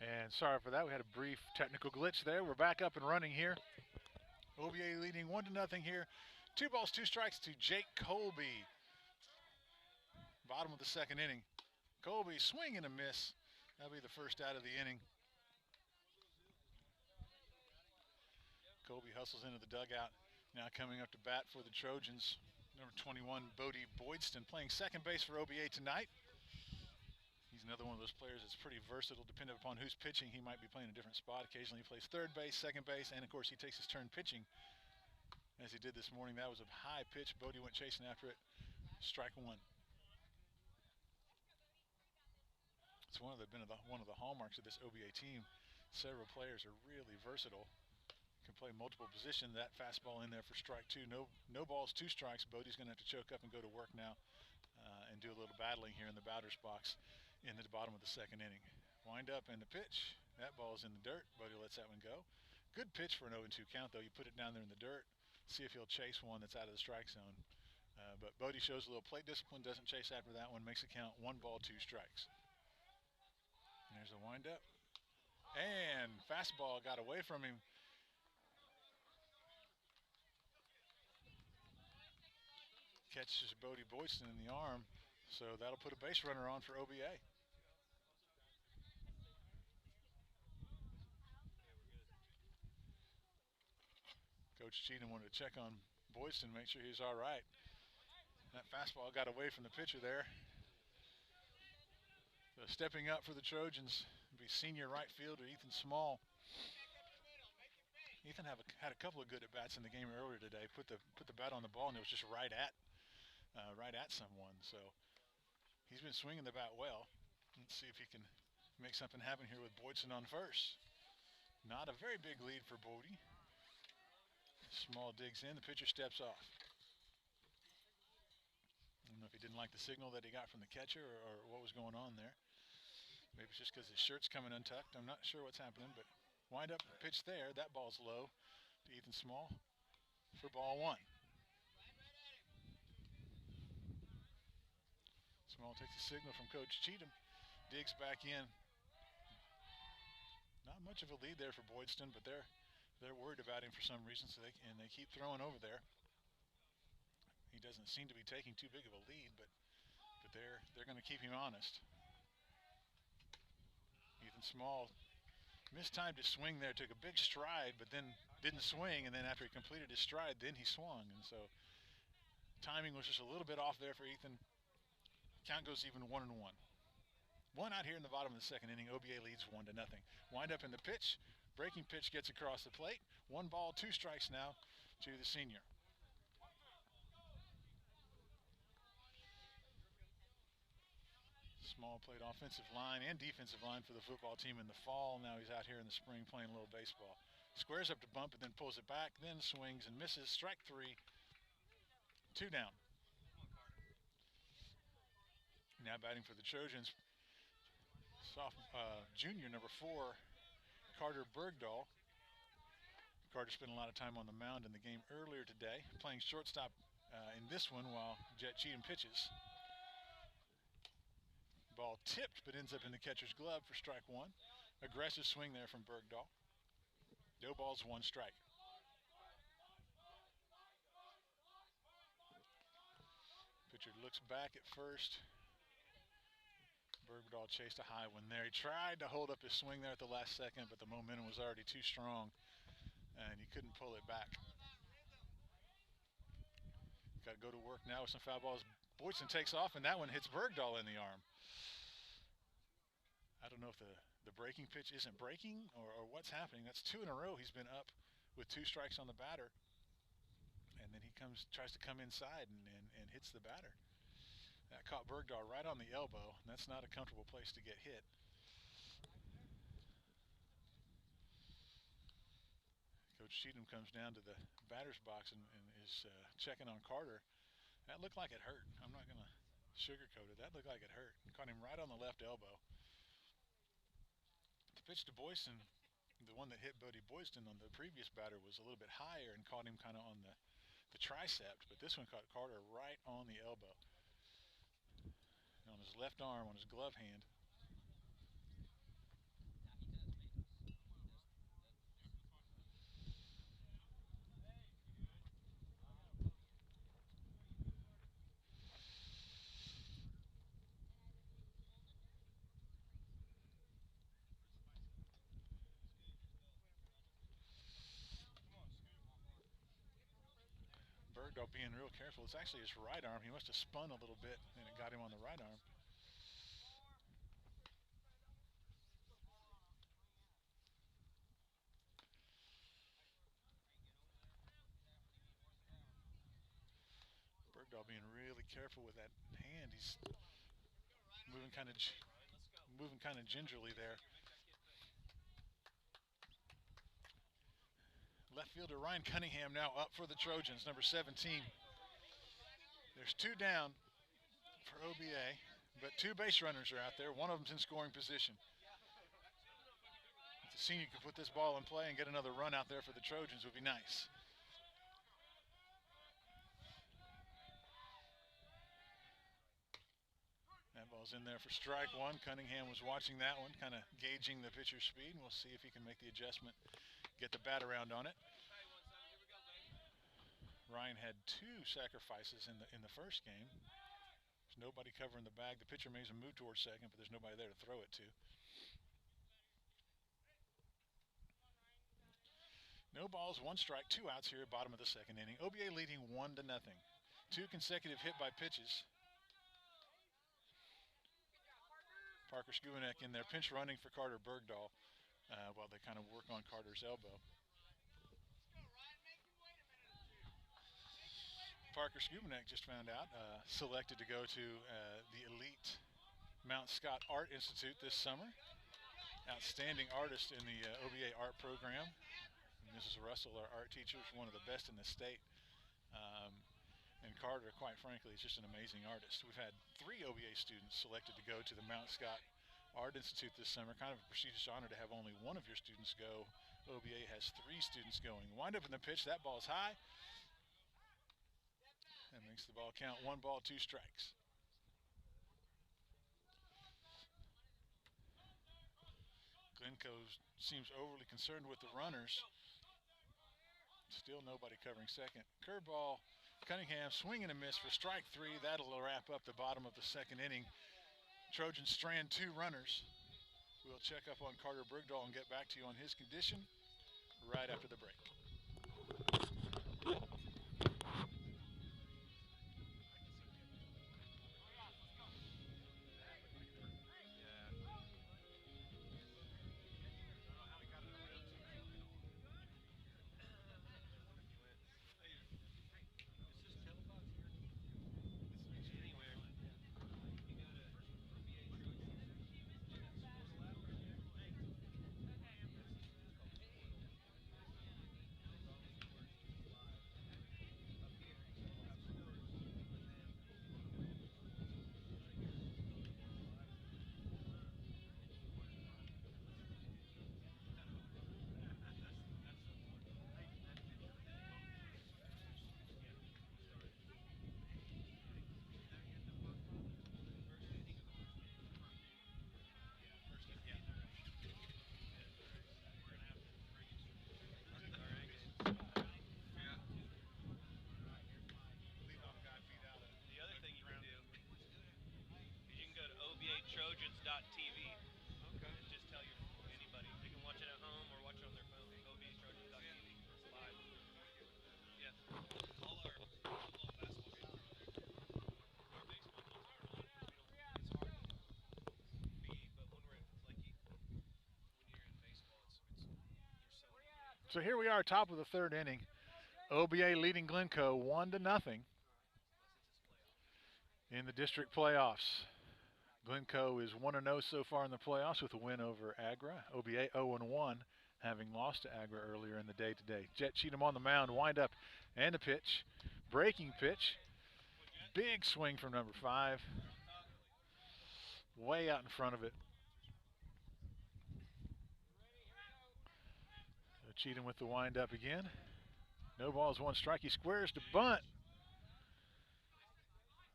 And sorry for that. We had a brief technical glitch there. We're back up and running here. OBA leading 1-0 here. 2 balls, 2 strikes to Jake Colby. Bottom of the second inning. Colby swing and a miss. That'll be the first out of the inning. Colby hustles into the dugout. Now coming up to bat for the Trojans. Number 21, Bodie Boydston, playing second base for OBA tonight. He's another one of those players that's pretty versatile. Depending upon who's pitching, he might be playing a different spot. Occasionally he plays third base, second base, and of course he takes his turn pitching, as he did this morning. That was a high pitch. Bodie went chasing after it. Strike one. It's one of the hallmarks of this OBA team. Several players are really versatile. Can play multiple positions. That fastball in there for strike two. No balls, 2 strikes. Bodie's going to have to choke up and go to work now and do a little battling here in the batter's box in the bottom of the second inning. Wind up and the pitch. That ball's in the dirt. Bodie lets that one go. Good pitch for an 0-2 count, though. You put it down there in the dirt. See if he'll chase one that's out of the strike zone. But Bodie shows a little plate discipline, doesn't chase after that one, makes it count 1 ball, 2 strikes. And there's a windup. And fastball got away from him. Catches Bodie Boydston in the arm, so that'll put a base runner on for OBA. Coach Cheatham wanted to check on Boydston, make sure he's all right. That fastball got away from the pitcher there. So stepping up for the Trojans will be senior right fielder Ethan Small. Ethan had a couple of good at-bats in the game earlier today. Put the bat on the ball, and it was just right at someone. So he's been swinging the bat well. Let's see if he can make something happen here with Boydston on first. Not a very big lead for Bodie. Small digs in. The pitcher steps off. I don't know if he didn't like the signal that he got from the catcher or what was going on there. Maybe it's just because his shirt's coming untucked. I'm not sure what's happening, but wind up pitch there. That ball's low to Ethan Small for ball 1. Small takes a signal from Coach Cheatham, digs back in. Not much of a lead there for Boydston, but they're worried about him for some reason, so they keep throwing over there. He doesn't seem to be taking too big of a lead, but they're going to keep him honest. Ethan Small mistimed his swing there, took a big stride, but then didn't swing, and then after he completed his stride, then he swung, and so timing was just a little bit off there for Ethan. Count goes even 1-1. One out here in the bottom of the second inning. OBA leads 1-0. Wind up in the pitch. Breaking pitch gets across the plate. 1 ball, 2 strikes now to the senior. Small played offensive line and defensive line for the football team in the fall. Now he's out here in the spring playing a little baseball. Squares up to bump and then pulls it back, then swings and misses. Strike 3. 2 down. Now batting for the Trojans, junior number 4, Carter Bergdahl. Carter spent a lot of time on the mound in the game earlier today, playing shortstop in this one while Jet Cheatham pitches. Ball tipped, but ends up in the catcher's glove for strike 1. Aggressive swing there from Bergdahl. No balls, 1 strike. Pitcher looks back at first. Bergdahl chased a high one there. He tried to hold up his swing there at the last second, but the momentum was already too strong, and he couldn't pull it back. Got to go to work now with some foul balls. Boydston takes off, and that one hits Bergdahl in the arm. I don't know if the breaking pitch isn't breaking or what's happening. That's 2 in a row. He's been up with 2 strikes on the batter, and then he tries to come inside and hits the batter. That caught Bergdahl right on the elbow, and that's not a comfortable place to get hit. Coach Cheatham comes down to the batter's box and is checking on Carter. That looked like it hurt. I'm not going to sugarcoat it. That looked like it hurt. Caught him right on the left elbow. The pitch to Boydston, the one that hit Bodie Boydston on the previous batter, was a little bit higher and caught him kind of on the tricep, but this one caught Carter right on the elbow. On his left arm, on his glove hand. Bergdahl being real careful. It's actually his right arm. He must have spun a little bit, and it got him on the right arm. Bergdahl being really careful with that hand. He's moving kind of gingerly there. Left fielder Ryan Cunningham now up for the Trojans, number 17. There's 2 down for OBA, but 2 base runners are out there. One of them's in scoring position. If the senior could put this ball in play and get another run out there for the Trojans, would be nice. That ball's in there for strike 1. Cunningham was watching that one, kind of gauging the pitcher's speed, and we'll see if he can make the adjustment, get the bat around on it. Ryan had 2 sacrifices in the first game. There's nobody covering the bag. The pitcher makes a move towards second, but there's nobody there to throw it to. No balls, 1 strike, 2 outs here at bottom of the second inning. OBA leading 1-0. 2 consecutive hit by pitches. Parker Skubanek in there, pinch running for Carter Bergdahl while they kind of work on Carter's elbow. Parker Skubanek just found out, selected to go to the elite Mount Scott Art Institute this summer. Outstanding artist in the OBA art program. Mrs. Russell, our art teacher, is one of the best in the state. And Carter, quite frankly, is just an amazing artist. We've had 3 OBA students selected to go to the Mount Scott Art Institute this summer. Kind of a prestigious honor to have only one of your students go. OBA has 3 students going. Wind up in the pitch. That ball's high. That makes the ball count 1 ball, 2 strikes. Glencoe seems overly concerned with the runners. Still nobody covering second. Curveball. Cunningham swing and a miss for strike 3. That'll wrap up the bottom of the second inning. Trojans strand 2 runners. We'll check up on Carter Bergdahl and get back to you on his condition right after the break. Trojans.tv. Okay. And just tell anybody. They can watch it at home or watch it on their phone. OBAtrojans.tv. It's live. Yeah. All our basketball games are there. Our baseball games aren't on. It's hard to be, but when you're in baseball, So here we are, top of the 3rd inning. OBA leading Glencoe 1-0 in the district playoffs. Glencoe is 1-0 so far in the playoffs with a win over Agra. OBA 0-1, having lost to Agra earlier in the day today. Jet Cheatham on the mound, wind up and a pitch. Breaking pitch. Big swing from number 5. Way out in front of it. So Cheatham with the wind up again. No balls, 1 strike. He squares to bunt.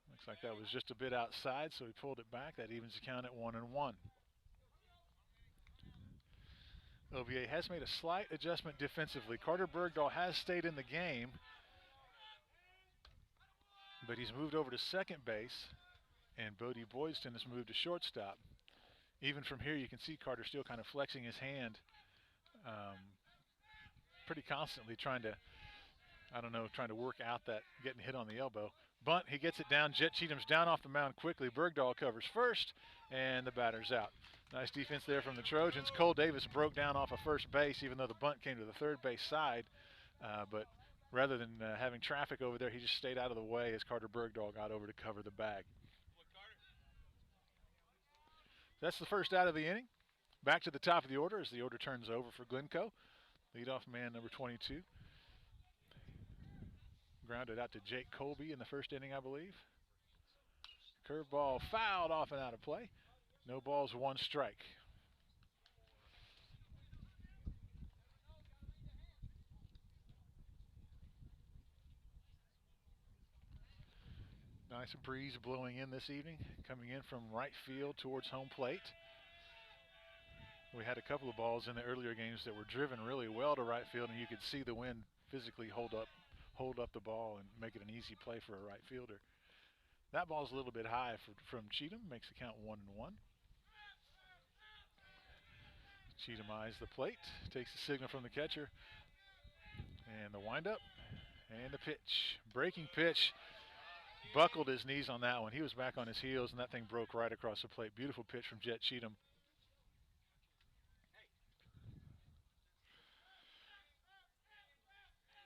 Looks like that was just a bit outside, so he pulled it back. That evens the count at 1-1. OBA has made a slight adjustment defensively. Carter Bergdahl has stayed in the game, but he's moved over to second base, and Bodie Boydston has moved to shortstop. Even from here, you can see Carter still kind of flexing his hand pretty constantly, trying to I don't know, trying to work out that getting hit on the elbow. Bunt, he gets it down. Jet Cheatham's down off the mound quickly. Bergdahl covers first, and the batter's out. Nice defense there from the Trojans. Cole Davis broke down off of first base, even though the bunt came to the third base side. But rather than having traffic over there, he just stayed out of the way as Carter Bergdahl got over to cover the bag. That's the first out of the inning. Back to the top of the order as the order turns over for Glencoe. Leadoff man number 22. Grounded out to Jake Colby in the first inning, I believe. Curveball fouled off and out of play. No balls, one strike. Nice breeze blowing in this evening, coming in from right field towards home plate. We had a couple of balls in the earlier games that were driven really well to right field, and you could see the wind physically hold up the ball and make it an easy play for a right fielder. That ball's a little bit high from Cheatham, makes the count 1-1. Cheatham eyes the plate, takes the signal from the catcher, and the windup, and the pitch. Breaking pitch, buckled his knees on that one. He was back on his heels, and that thing broke right across the plate. Beautiful pitch from Jet Cheatham.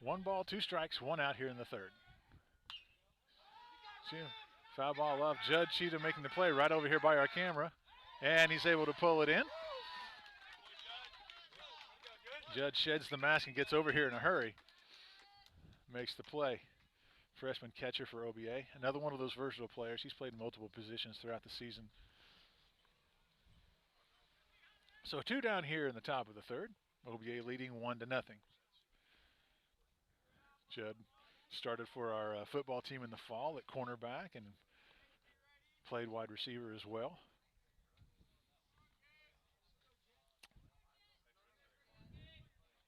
One ball, two strikes, one out here in the third. Foul ball off. Judd Cheatham making the play right over here by our camera, and he's able to pull it in. Judd sheds the mask and gets over here in a hurry. Makes the play. Freshman catcher for OBA. Another one of those versatile players. He's played multiple positions throughout the season. So two down here in the top of the third. OBA leading 1-0. Judd started for our football team in the fall at cornerback and played wide receiver as well.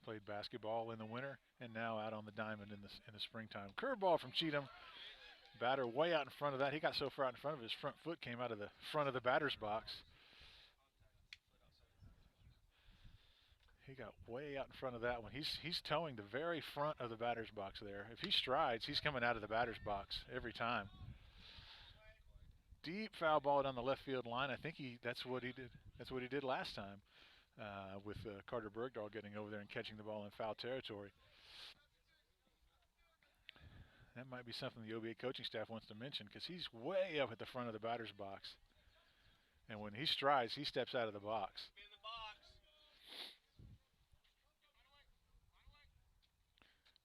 Played basketball in the winter and now out on the diamond in the springtime. Curveball from Cheatham. Batter way out in front of that. He got so far out in front of his front foot came out of the front of the batter's box. He got way out in front of that one. He's towing the very front of the batter's box there. If he strides, he's coming out of the batter's box every time. Deep foul ball down the left field line. I think that's what he did. That's what he did last time with Carter Bergdahl getting over there and catching the ball in foul territory. That might be something the OBA coaching staff wants to mention because he's way up at the front of the batter's box. And when he strides, he steps out of the box.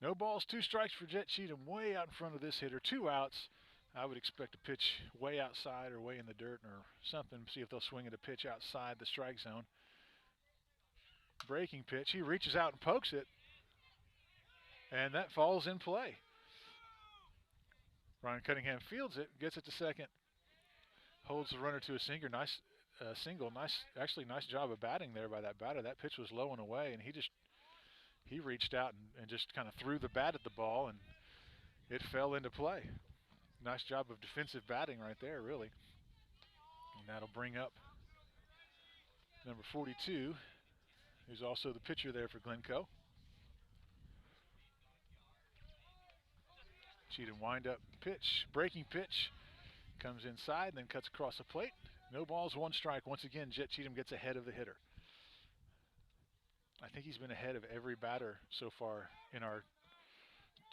No balls, two strikes for Jet Cheatham, way out in front of this hitter. 2 outs. I would expect a pitch way outside or way in the dirt or something. See if they'll swing at a pitch outside the strike zone. Breaking pitch. He reaches out and pokes it. And that falls in play. Ryan Cunningham fields it, gets it to second. Holds the runner to a single. Nice single. Nice job of batting there by that batter. That pitch was low and away, and he reached out and just kind of threw the bat at the ball, and it fell into play. Nice job of defensive batting right there, really. And that'll bring up number 42, who's also the pitcher there for Glencoe. Cheatham wind-up pitch, breaking pitch, comes inside and then cuts across the plate. No balls, one strike. Once again, Jet Cheatham gets ahead of the hitter. I think he's been ahead of every batter so far in our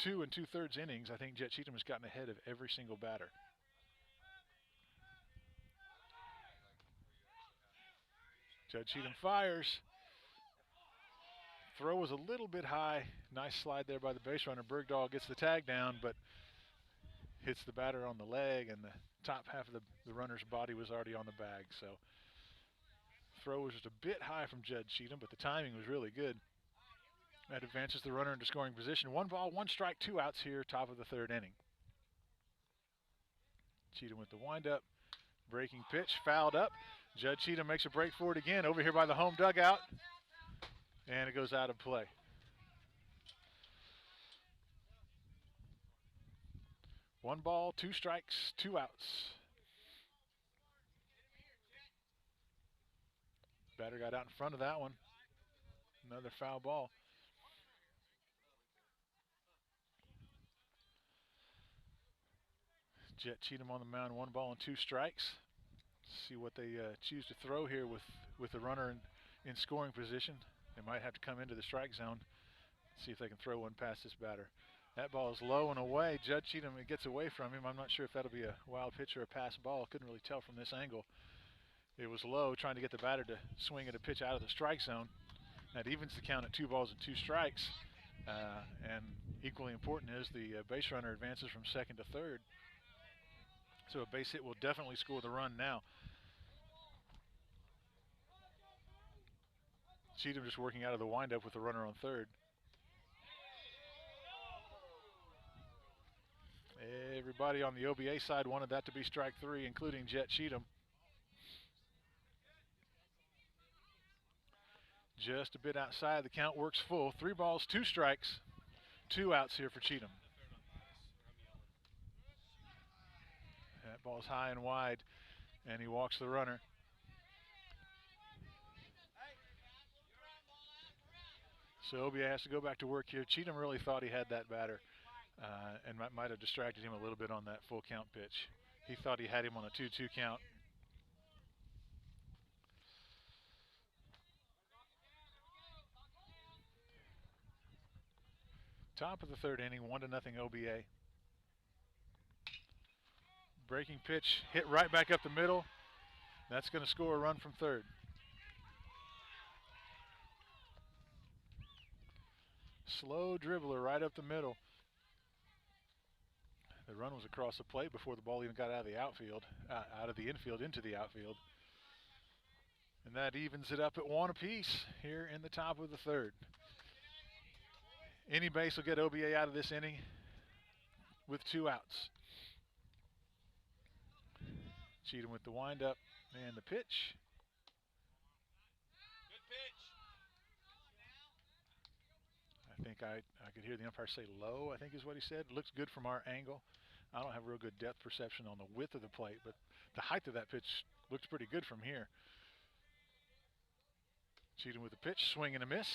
2 2/3 innings. I think Jet Cheatham has gotten ahead of every single batter. Jet Cheatham fires. Throw was a little bit high. Nice slide there by the base runner. Bergdahl gets the tag down, but hits the batter on the leg, and the top half of the runner's body was already on the bag. So throw was just a bit high from Jet Cheatham, but the timing was really good. That advances the runner into scoring position. 1 ball, 1 strike, 2 outs here, top of the third inning. Cheatham with the windup. Breaking pitch, fouled up. Judd Cheatham makes a break for it again over here by the home dugout. And it goes out of play. One ball, 2 strikes, 2 outs. Batter got out in front of that one. Another foul ball. Jet Cheatham on the mound, 1-2 strikes. See what they choose to throw here with the runner in scoring position. They might have to come into the strike zone, see if they can throw one past this batter. That ball is low and away. Judd Cheatham, it gets away from him. I'm not sure if that'll be a wild pitch or a pass ball. Couldn't really tell from this angle. It was low, trying to get the batter to swing at a pitch out of the strike zone. That evens the count at 2-2 strikes. And equally important is the base runner advances from second to third. So a base hit will definitely score the run now. Cheatham just working out of the windup with the runner on third. Everybody on the OBA side wanted that to be strike 3, including Jet Cheatham. Just a bit outside. The count works full. 3-2 strikes. 2 outs here for Cheatham. That ball's high and wide, and he walks the runner. So OBA has to go back to work here. Cheatham really thought he had that batter and might have distracted him a little bit on that full count pitch. He thought he had him on a 2-2 count. Top of the third inning, 1-0 OBA. Breaking pitch hit right back up the middle. That's going to score a run from third. Slow dribbler right up the middle. The run was across the plate before the ball even got out of the outfield, out of the infield into the outfield. And that evens it up at 1 apiece here in the top of the third. Any base will get OBA out of this inning with 2 outs. Cheatham with the windup and the pitch. Good pitch. I think I could hear the umpire say low, I think is what he said. Looks good from our angle. I don't have real good depth perception on the width of the plate, but the height of that pitch looked pretty good from here. Cheatham with the pitch, swing and a miss.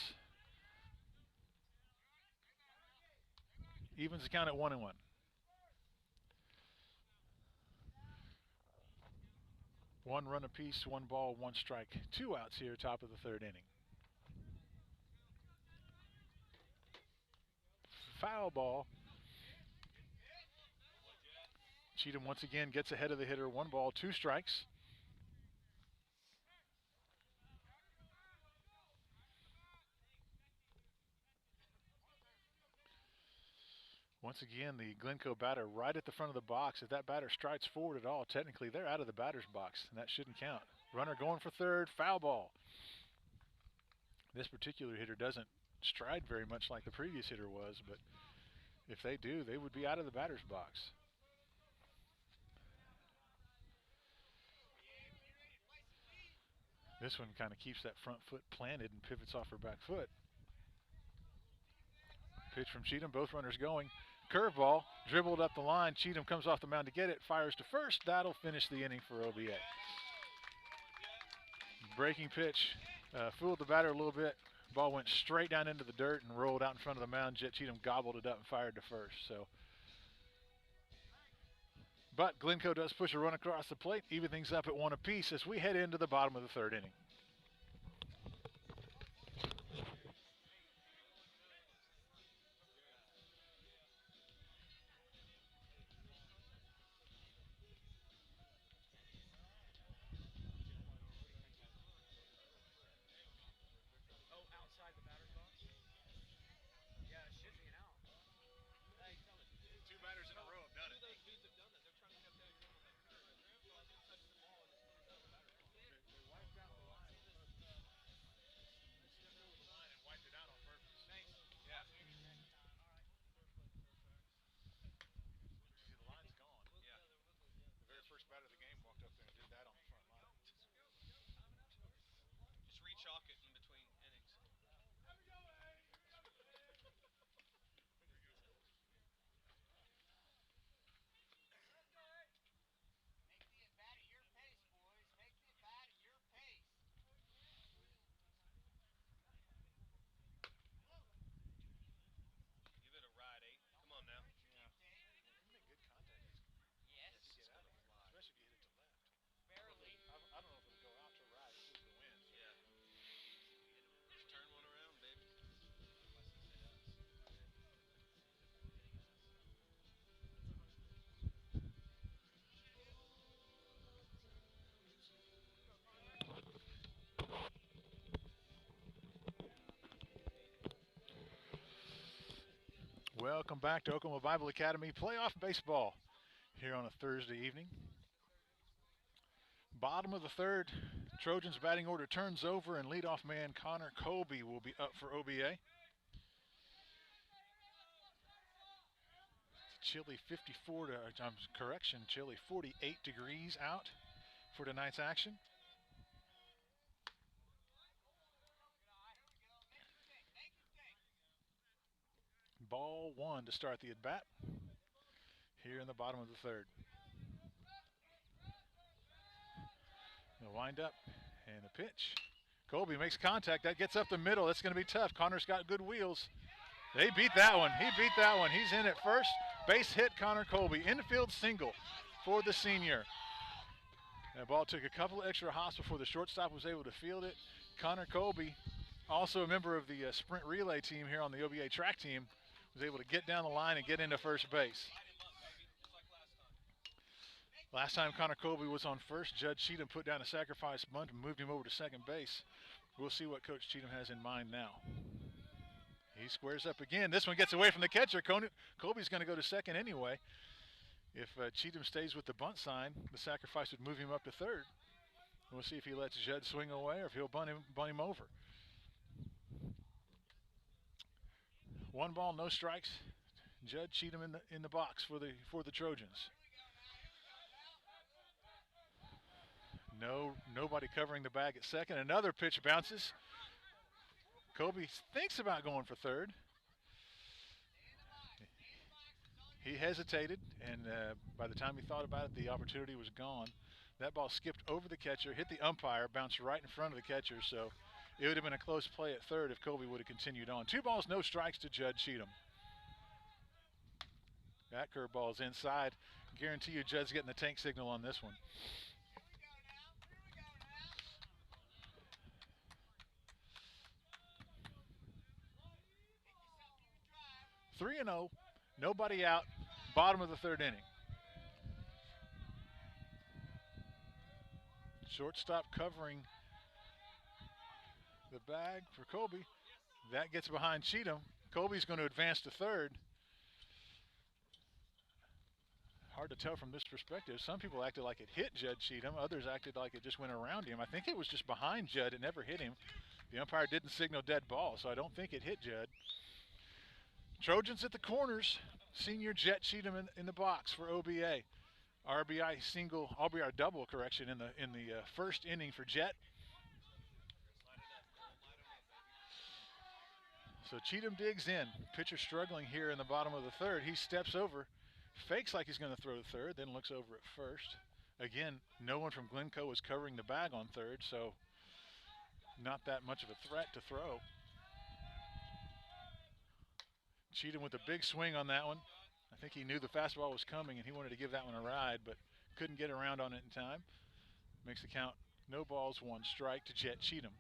Evens the count at 1-1. One run apiece, 1-1 strike. 2 outs here, top of the third inning. Foul ball. Cheatham once again gets ahead of the hitter. 1-2 strikes. Once again, the Glencoe batter right at the front of the box. If that batter strides forward at all, technically they're out of the batter's box, and that shouldn't count. Runner going for third, foul ball. This particular hitter doesn't stride very much like the previous hitter was, but if they do, they would be out of the batter's box. This one kind of keeps that front foot planted and pivots off her back foot. Pitch from Cheatham, both runners going. Curveball, dribbled up the line. Cheatham comes off the mound to get it, fires to first. That'll finish the inning for OBA. Breaking pitch, fooled the batter a little bit. Ball went straight down into the dirt and rolled out in front of the mound. Jet Cheatham gobbled it up and fired to first. But Glencoe does push a run across the plate, even things up at 1 apiece as we head into the bottom of the third inning. Welcome back to Oklahoma Bible Academy playoff baseball here on a Thursday evening. Bottom of the third, Trojans batting order turns over and leadoff man Connor Colby will be up for OBA. Chilly 48 degrees out for tonight's action. Ball one to start the at-bat here in the bottom of the third. The windup and the pitch. Colby makes contact. That gets up the middle. That's going to be tough. Connor's got good wheels. They beat that one. He beat that one. He's in at first. Base hit Connor Colby. Infield single for the senior. That ball took a couple of extra hops before the shortstop was able to field it. Connor Colby, also a member of the sprint relay team here on the OBA track team, was able to get down the line and get into first base. Last time Connor Colby was on first, Judge Cheatham put down a sacrifice bunt and moved him over to second base. We'll see what Coach Cheatham has in mind now. He squares up again. This one gets away from the catcher. Colby's going to go to second anyway. If Cheatham stays with the bunt sign, the sacrifice would move him up to third. We'll see if he lets Judd swing away or if he'll bunt him over. 1 ball, no strikes. Judd Cheatham in the box for the Trojans. Nobody covering the bag at second. Another pitch bounces. Colby thinks about going for third. He hesitated, and by the time he thought about it, the opportunity was gone. That ball skipped over the catcher, hit the umpire, bounced right in front of the catcher, so it would have been a close play at third if Colby would have continued on. 2 balls, no strikes to Judd Cheatham. That curveball is inside. Guarantee you Judd's getting the tank signal on this one. 3-0, nobody out, bottom of the third inning. Shortstop covering the bag for Colby. That gets behind Cheatham. Colby's going to advance to third. Hard to tell from this perspective. Some people acted like it hit Judd Cheatham. Others acted like it just went around him. I think it was just behind Judd. It never hit him. The umpire didn't signal dead ball, so I don't think it hit Judd. Trojans at the corners. Senior Jet Cheatham in the box for OBA. RBI double correction in the first inning for Jet. So Cheatham digs in. Pitcher struggling here in the bottom of the third. He steps over, fakes like he's going to throw to third, then looks over at first. Again, no one from Glencoe is covering the bag on third, so not that much of a threat to throw. Cheatham with a big swing on that one. I think he knew the fastball was coming and he wanted to give that one a ride, but couldn't get around on it in time. Makes the count no balls, 1 strike to Jet Cheatham.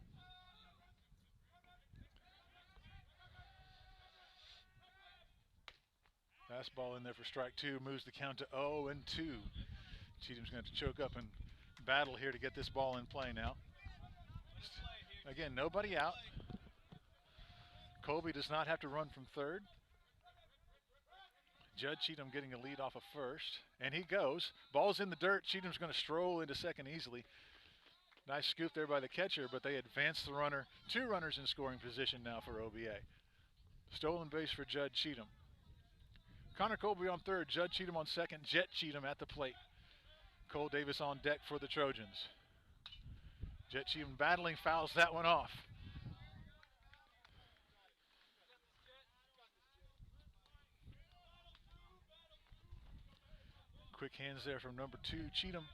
Fastball in there for strike 2, moves the count to 0-2. Cheatham's going to choke up and battle here to get this ball in play now. Again, nobody out. Colby does not have to run from third. Judd Cheatham getting a lead off of first, and he goes. Ball's in the dirt. Cheatham's going to stroll into second easily. Nice scoop there by the catcher, but they advance the runner. 2 runners in scoring position now for OBA. Stolen base for Judd Cheatham. Connor Colby on third, Judd Cheatham on second, Jet Cheatham at the plate. Cole Davis on deck for the Trojans. Jet Cheatham battling, fouls that one off. Quick hands there from number 2, Cheatham.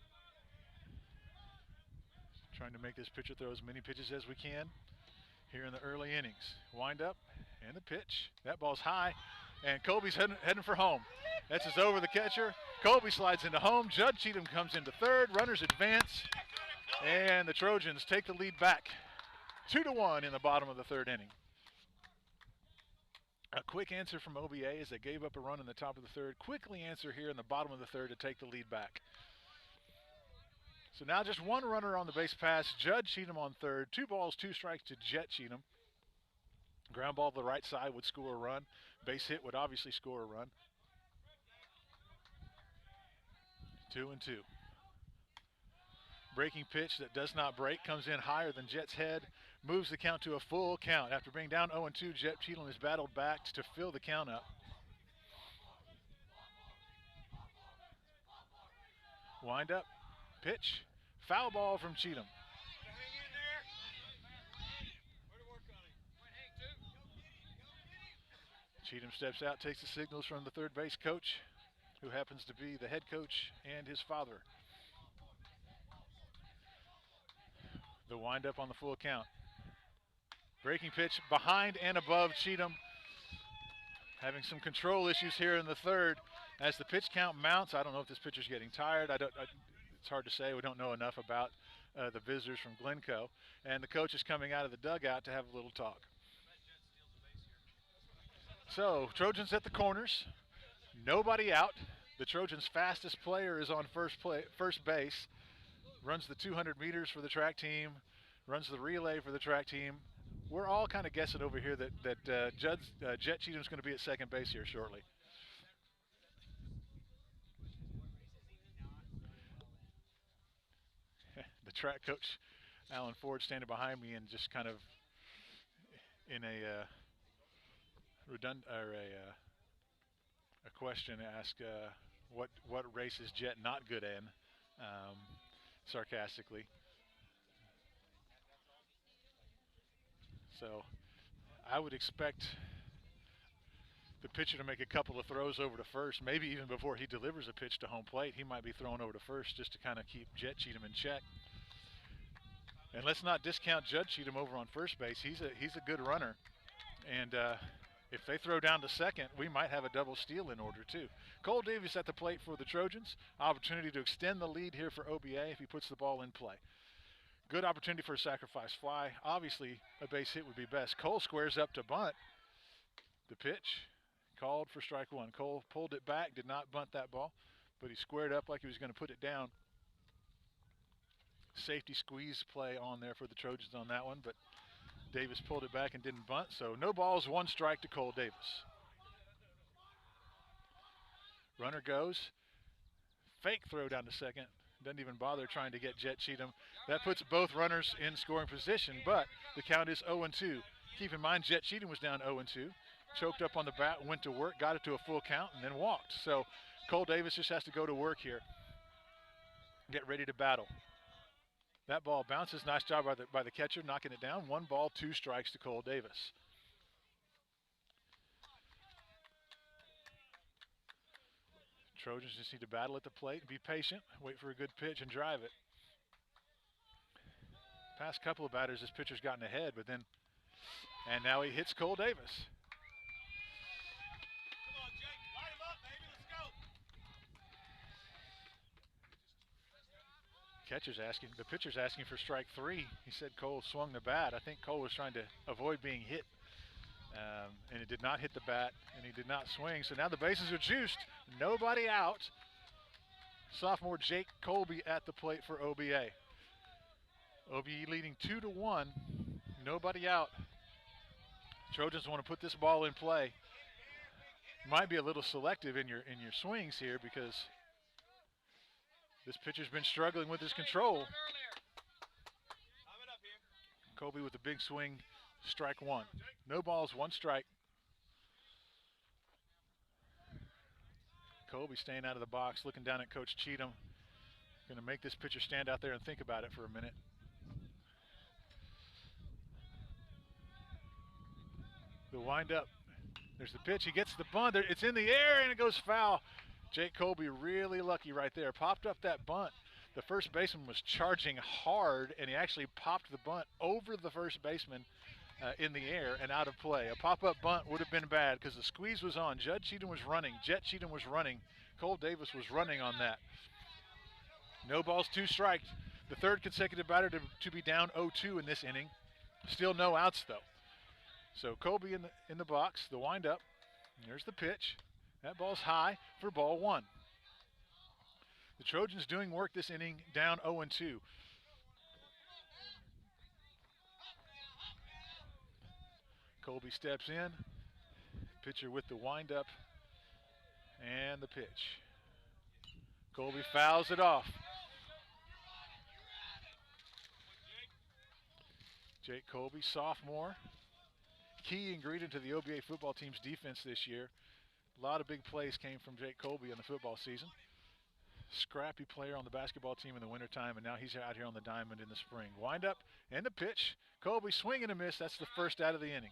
Trying to make this pitcher throw as many pitches as we can here in the early innings. Wind up and the pitch. That ball's high, and Colby's heading for home. That's just over the catcher. Colby slides into home. Judd Cheatham comes into third. Runners advance, and the Trojans take the lead back 2-1 in the bottom of the third inning. A quick answer from OBA as they gave up a run in the top of the third. Quickly answer here in the bottom of the third to take the lead back. So now just 1 runner on the base pass. Judd Cheatham on third. 2 balls, 2 strikes to Jet Cheatham. Ground ball to the right side would score a run. Base hit would obviously score a run. 2-2. Breaking pitch that does not break comes in higher than Jet's head, moves the count to a full count. After being down 0-2, Jet Cheatham has battled back to fill the count up. Wind up, pitch, foul ball from Cheatham. Cheatham steps out, takes the signals from the third base coach, who happens to be the head coach and his father. The windup on the full count. Breaking pitch behind and above Cheatham. Having some control issues here in the third. As the pitch count mounts, I don't know if this pitcher's getting tired. It's hard to say. We don't know enough about the visitors from Glencoe. And the coach is coming out of the dugout to have a little talk. So, Trojans at the corners. Nobody out. The Trojans' fastest player is on first base. Runs the 200 meters for the track team. Runs the relay for the track team. We're all kind of guessing over here that Jet Cheatham's going to be at second base here shortly. The track coach, Alan Ford, standing behind me and just kind of in a question asked what race is Jet not good in, sarcastically. So I would expect the pitcher to make a couple of throws over to first, maybe even before he delivers a pitch to home plate. He might be thrown over to first just to kind of keep Jet Cheatham in check. And let's not discount Judd Cheatham over on first base. He's a good runner. And if they throw down to second, we might have a double steal in order too. Cole Davis at the plate for the Trojans. Opportunity to extend the lead here for OBA if he puts the ball in play. Good opportunity for a sacrifice fly. Obviously, a base hit would be best. Cole squares up to bunt. The pitch called for strike one. Cole pulled it back, did not bunt that ball, but he squared up like he was going to put it down. Safety squeeze play on there for the Trojans on that one, but Davis pulled it back and didn't bunt, so no balls, one strike to Cole Davis. Runner goes. Fake throw down to second. Doesn't even bother trying to get Jet Cheatham. That puts both runners in scoring position, but the count is 0-2. Keep in mind, Jet Cheatham was down 0-2. Choked up on the bat, went to work, got it to a full count, and then walked. So Cole Davis just has to go to work here. Get ready to battle. That ball bounces. Nice job by the catcher knocking it down. 1 ball, 2 strikes to Cole Davis. Trojans just need to battle at the plate, be patient, wait for a good pitch, and drive it. Past couple of batters, this pitcher's gotten ahead, but then, and now he hits Cole Davis. Come on, Jake, light him up, baby. Let's go. The pitcher's asking for strike 3. He said Cole swung the bat. I think Cole was trying to avoid being hit. And it did not hit the bat, and he did not swing. So now the bases are juiced. Nobody out. Sophomore Jake Colby at the plate for OBA. OBE leading 2-1. Nobody out. Trojans want to put this ball in play. Might be a little selective in your swings here because this pitcher's been struggling with his control. Colby with a big swing. Strike 1. No balls, 1 strike. Colby staying out of the box, looking down at Coach Cheatham. Going to make this pitcher stand out there and think about it for a minute. The windup. There's the pitch. He gets the bunt. It's in the air and it goes foul. Jake Colby really lucky right there. Popped up that bunt. The first baseman was charging hard, and he actually popped the bunt over the first baseman in the air and out of play. A pop-up bunt would have been bad because the squeeze was on. Judd Cheatham was running. Jet Cheatham was running. Cole Davis was running on that. No balls, 2 strikes. The third consecutive batter to be down 0-2 in this inning. Still no outs, though. So Colby in the box, the windup. There's the pitch. That ball's high for ball 1. The Trojans doing work this inning, down 0-2. Colby steps in. Pitcher with the windup and the pitch. Colby fouls it off. Jake Colby, sophomore. Key ingredient to the OBA football team's defense this year. A lot of big plays came from Jake Colby in the football season. Scrappy player on the basketball team in the wintertime, and now he's out here on the diamond in the spring. Wind up and the pitch. Colby swing and a miss. That's the first out of the inning.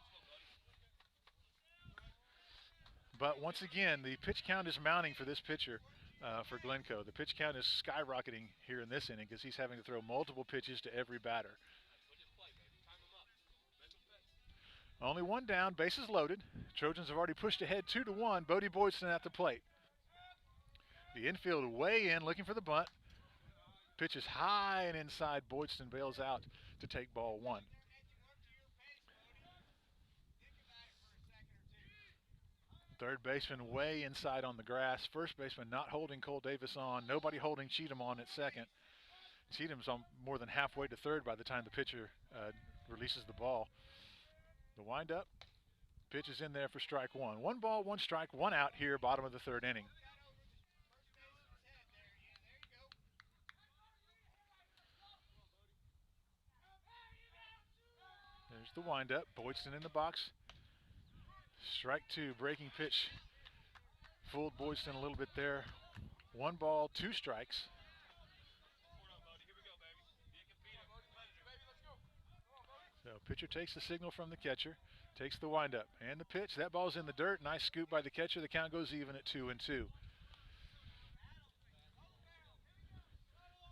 But once again, the pitch count is mounting for this pitcher for Glencoe. The pitch count is skyrocketing here in this inning because he's having to throw multiple pitches to every batter. Only one down, bases loaded. Trojans have already pushed ahead 2-1. Bodie Boydston at the plate. The infield way in, looking for the bunt. Pitch is high and inside. Boydston bails out to take ball one. Third baseman way inside on the grass. First baseman not holding Cole Davis on. Nobody holding Cheatham on at second. Cheatham's on more than halfway to third by the time the pitcher releases the ball. The windup. Pitch is in there for strike one. 1 ball, 1 strike, 1 out here, bottom of the third inning. There's the windup. Boydston in the box. Strike 2, breaking pitch. Fooled Boydston a little bit there. 1 ball, 2 strikes. So pitcher takes the signal from the catcher, takes the windup and the pitch. That ball's in the dirt. Nice scoop by the catcher. The count goes even at 2-2.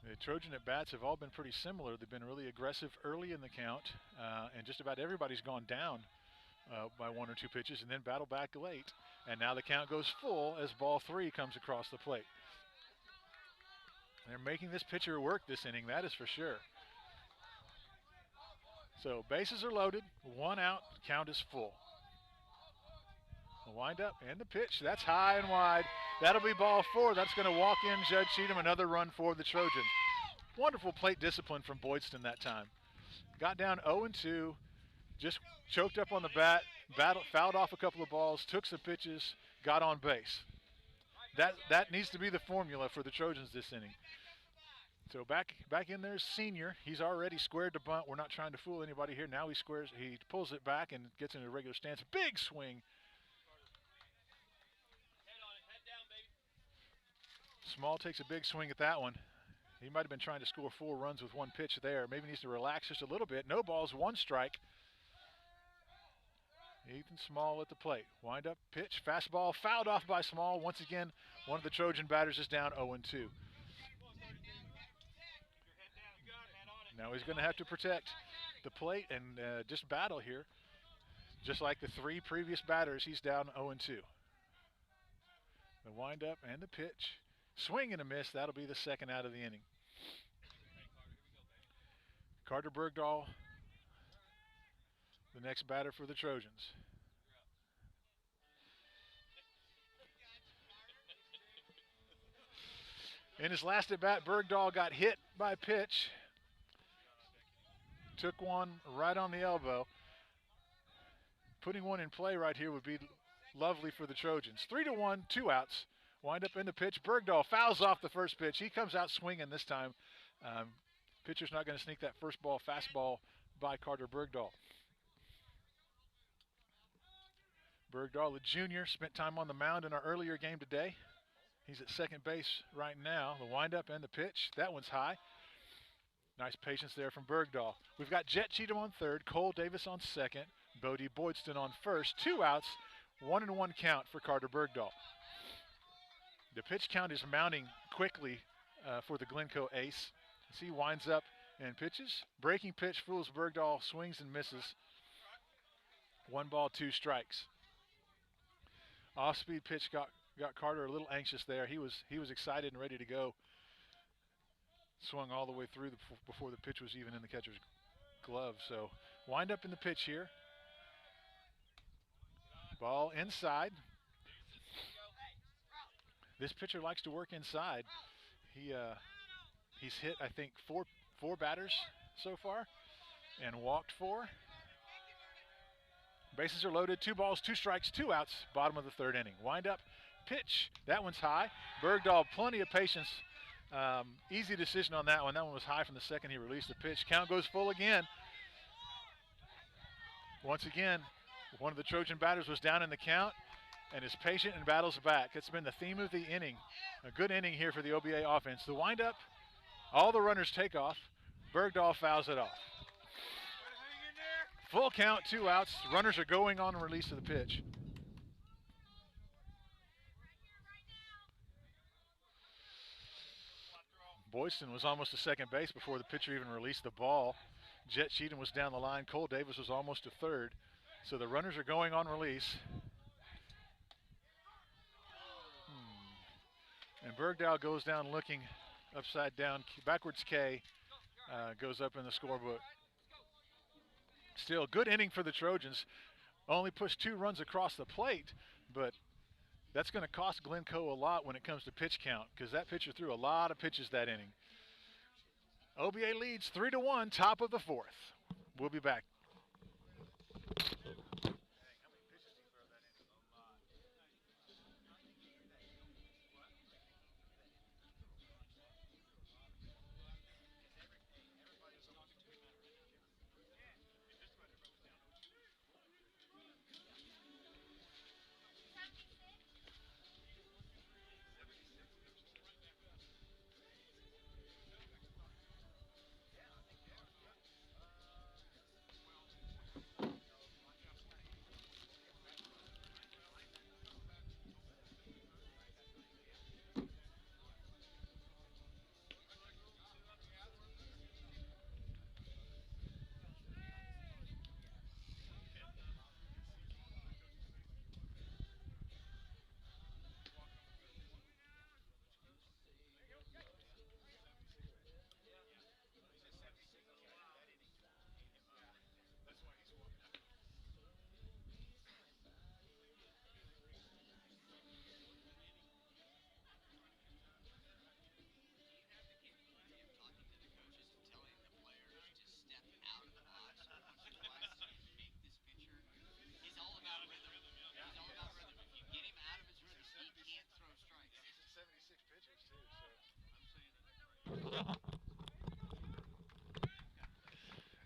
The Trojan at-bats have all been pretty similar. They've been really aggressive early in the count, and just about everybody's gone down by 1 or 2 pitches and then battle back late. And now the count goes full as ball 3 comes across the plate. They're making this pitcher work this inning, that is for sure. So bases are loaded, 1 out, count is full. The windup and the pitch, that's high and wide. That'll be ball 4. That's going to walk in Judge Cheatham. Another run for the Trojans. Wonderful plate discipline from Boydston that time. Got down 0-2, just choked up on the bat, fouled off a couple of balls, took some pitches, got on base. That needs to be the formula for the Trojans this inning. So back in there's Senior. He's already squared to bunt. We're not trying to fool anybody here. Now he pulls it back and gets into a regular stance. Big swing. Small takes a big swing at that one. He might have been trying to score 4 runs with 1 pitch there. Maybe needs to relax just a little bit. No balls, 1 strike. Ethan Small at the plate. Wind up, pitch, fastball, fouled off by Small. Once again, one of the Trojan batters is down 0-2. Now he's going to have to protect the plate and just battle here. Just like the 3 previous batters, he's down 0-2. The wind up and the pitch. Swing and a miss. That'll be the second out of the inning. Carter Bergdahl, the next batter for the Trojans. In his last at bat, Bergdahl got hit by a pitch. Took one right on the elbow. Putting one in play right here would be lovely for the Trojans. 3-1, 2 outs. Wind up in the pitch. Bergdahl fouls off the first pitch. He comes out swinging this time. Pitcher's not going to sneak that first ball fastball by Carter Bergdahl. Bergdahl, the junior, spent time on the mound in our earlier game today. He's at second base right now. The windup and the pitch. That one's high. Nice patience there from Bergdahl. We've got Jet Cheatham on third, Cole Davis on second, Bodie Boydston on first. 2 outs, 1-1 count for Carter Bergdahl. The pitch count is mounting quickly for the Glencoe ace. As he winds up and pitches. Breaking pitch fools Bergdahl, swings and misses. 1 ball, 2 strikes. Off-speed pitch got Carter a little anxious there. He was excited and ready to go. Swung all the way through before the pitch was even in the catcher's glove. So wind up in the pitch here. Ball inside. This pitcher likes to work inside. He's hit, I think, four batters so far and walked 4. Bases are loaded. 2 balls, 2 strikes, 2 outs. Bottom of the third inning. Wind up, pitch. That one's high. Bergdahl, plenty of patience. Easy decision on that one. That one was high from the second he released the pitch. Count goes full again. Once again, one of the Trojan batters was down in the count and is patient and battles back. It's been the theme of the inning. A good inning here for the OBA offense. The windup, all the runners take off. Bergdahl fouls it off. Full count, 2 outs. Runners are going on release of the pitch. Boyston was almost to second base before the pitcher even released the ball. Jet Cheatham was down the line. Cole Davis was almost to third. So the runners are going on release. And Bergdahl goes down looking upside down. Backwards K goes up in the scorebook. Still, good inning for the Trojans. Only pushed 2 runs across the plate, but that's going to cost Glencoe a lot when it comes to pitch count because that pitcher threw a lot of pitches that inning. OBA leads 3-1, top of the 4th. We'll be back.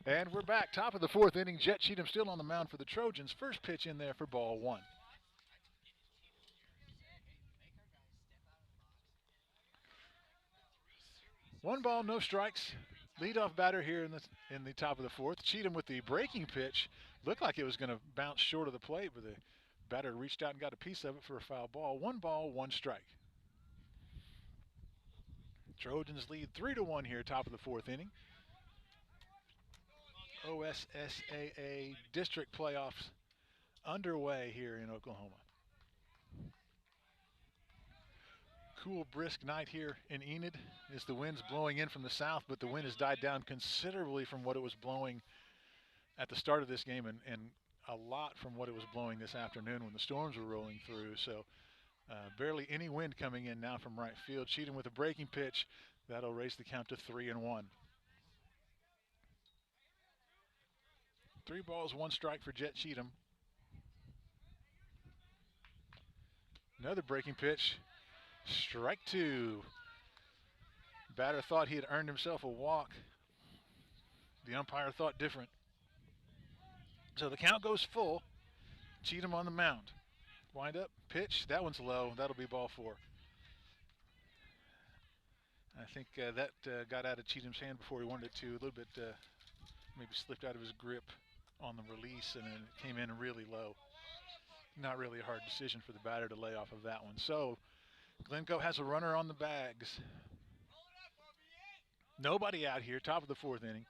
And we're back. Top of the 4th inning. Jet Cheatham still on the mound for the Trojans. First pitch in there for ball 1. One ball, no strikes. Leadoff batter here in the top of the 4th. Cheatham with the breaking pitch. Looked like it was going to bounce short of the plate, but the batter reached out and got a piece of it for a foul ball. 1 ball, 1 strike. Trojans lead 3-1 here, top of the 4th inning. OSSAA district playoffs underway here in Oklahoma. Cool, brisk night here in Enid as the wind's blowing in from the south, but the wind has died down considerably from what it was blowing at the start of this game and a lot from what it was blowing this afternoon when the storms were rolling through. So barely any wind coming in now from right field. Cheatham with a breaking pitch. That'll raise the count to 3-1. 3 balls, 1 strike for Jet Cheatham. Another breaking pitch. Strike 2. Batter thought he had earned himself a walk. The umpire thought different. So the count goes full. Cheatham on the mound. Wind up, pitch. That one's low. That'll be ball 4. I think that got out of Cheatham's hand before he wanted it to. A little bit maybe slipped out of his grip on the release, and then it came in really low. Not really a hard decision for the batter to lay off of that one. So Glencoe has a runner on the bags. Nobody out here, top of the 4th inning.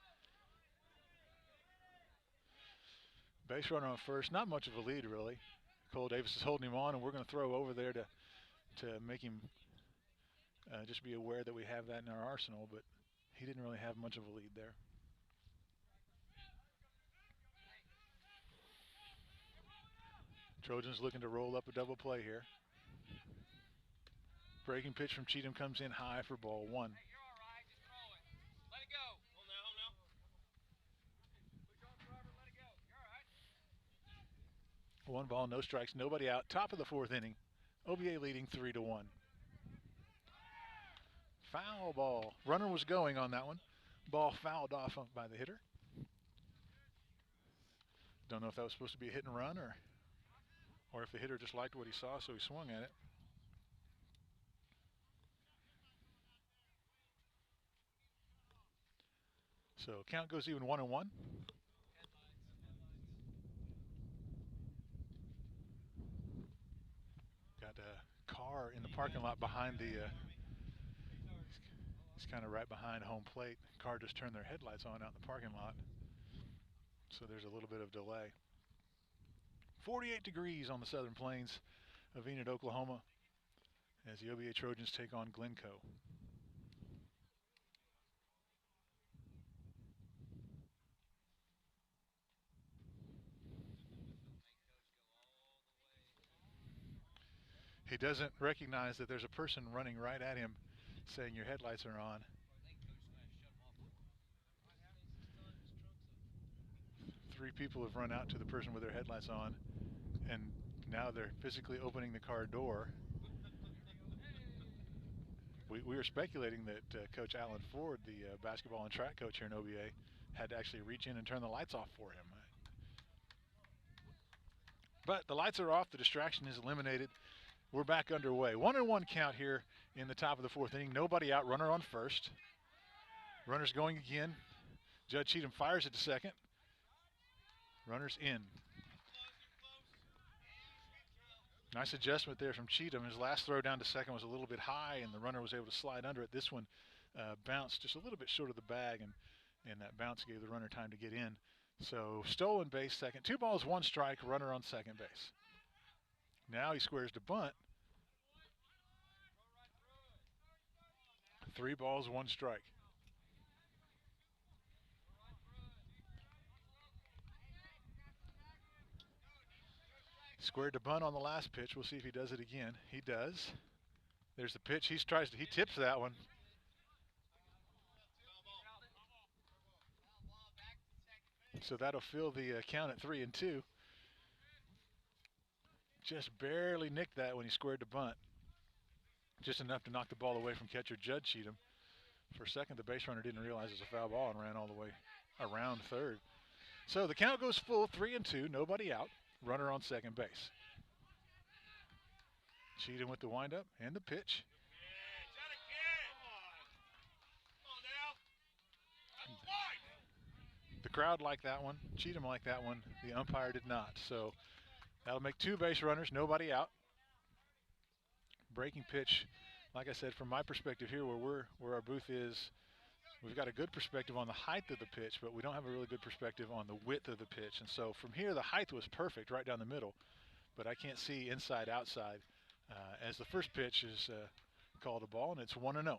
Base runner on first, not much of a lead really. Cole Davis is holding him on, and we're going to throw over there to make him just be aware that we have that in our arsenal, but he didn't really have much of a lead there. Trojans looking to roll up a double play here. Breaking pitch from Cheatham comes in high for ball 1. 1 ball, no strikes, nobody out. Top of the 4th inning. OBA leading 3-1. Foul ball. Runner was going on that one. Ball fouled off by the hitter. Don't know if that was supposed to be a hit and run or if the hitter just liked what he saw, so he swung at it. So count goes even 1-1. Got a car in the parking lot behind the. He's kind of right behind home plate. Car just turned their headlights on out in the parking lot, so there's a little bit of delay. 48 degrees on the Southern Plains of Enid, Oklahoma, as the OBA Trojans take on Glencoe. He doesn't recognize that there's a person running right at him saying your headlights are on. 3 people have run out to the person with their headlights on, and now they're physically opening the car door. We were speculating that Coach Alan Ford, the basketball and track coach here in OBA, had to actually reach in and turn the lights off for him. But the lights are off. The distraction is eliminated. We're back underway. 1-1 count here in the top of the 4th inning. Nobody out. Runner on first. Runner's going again. Judge Cheatham fires it to second. Runner's in. Nice adjustment there from Cheatham. His last throw down to second was a little bit high, and the runner was able to slide under it. This one bounced just a little bit short of the bag, and that bounce gave the runner time to get in. So stolen base second. 2 balls, 1 strike, runner on second base. Now he squares to bunt. 3 balls, 1 strike. Squared to bunt on the last pitch. We'll see if he does it again. He does. There's the pitch. He tips that one. So that'll fill the count at 3-2. Just barely nicked that when he squared to bunt. Just enough to knock the ball away from catcher Judge Cheatham. For a second, the base runner didn't realize it was a foul ball and ran all the way around third. So the count goes full, 3-2, nobody out. Runner on second base. Cheatham with the windup and the pitch. The crowd liked that one. Cheatham liked that one. The umpire did not. So that'll make 2 base runners, nobody out. Breaking pitch, like I said, from my perspective here where our booth is, we've got a good perspective on the height of the pitch, but we don't have a really good perspective on the width of the pitch. And so from here, the height was perfect right down the middle, but I can't see inside, outside, as the first pitch is called a ball, and it's 1-0.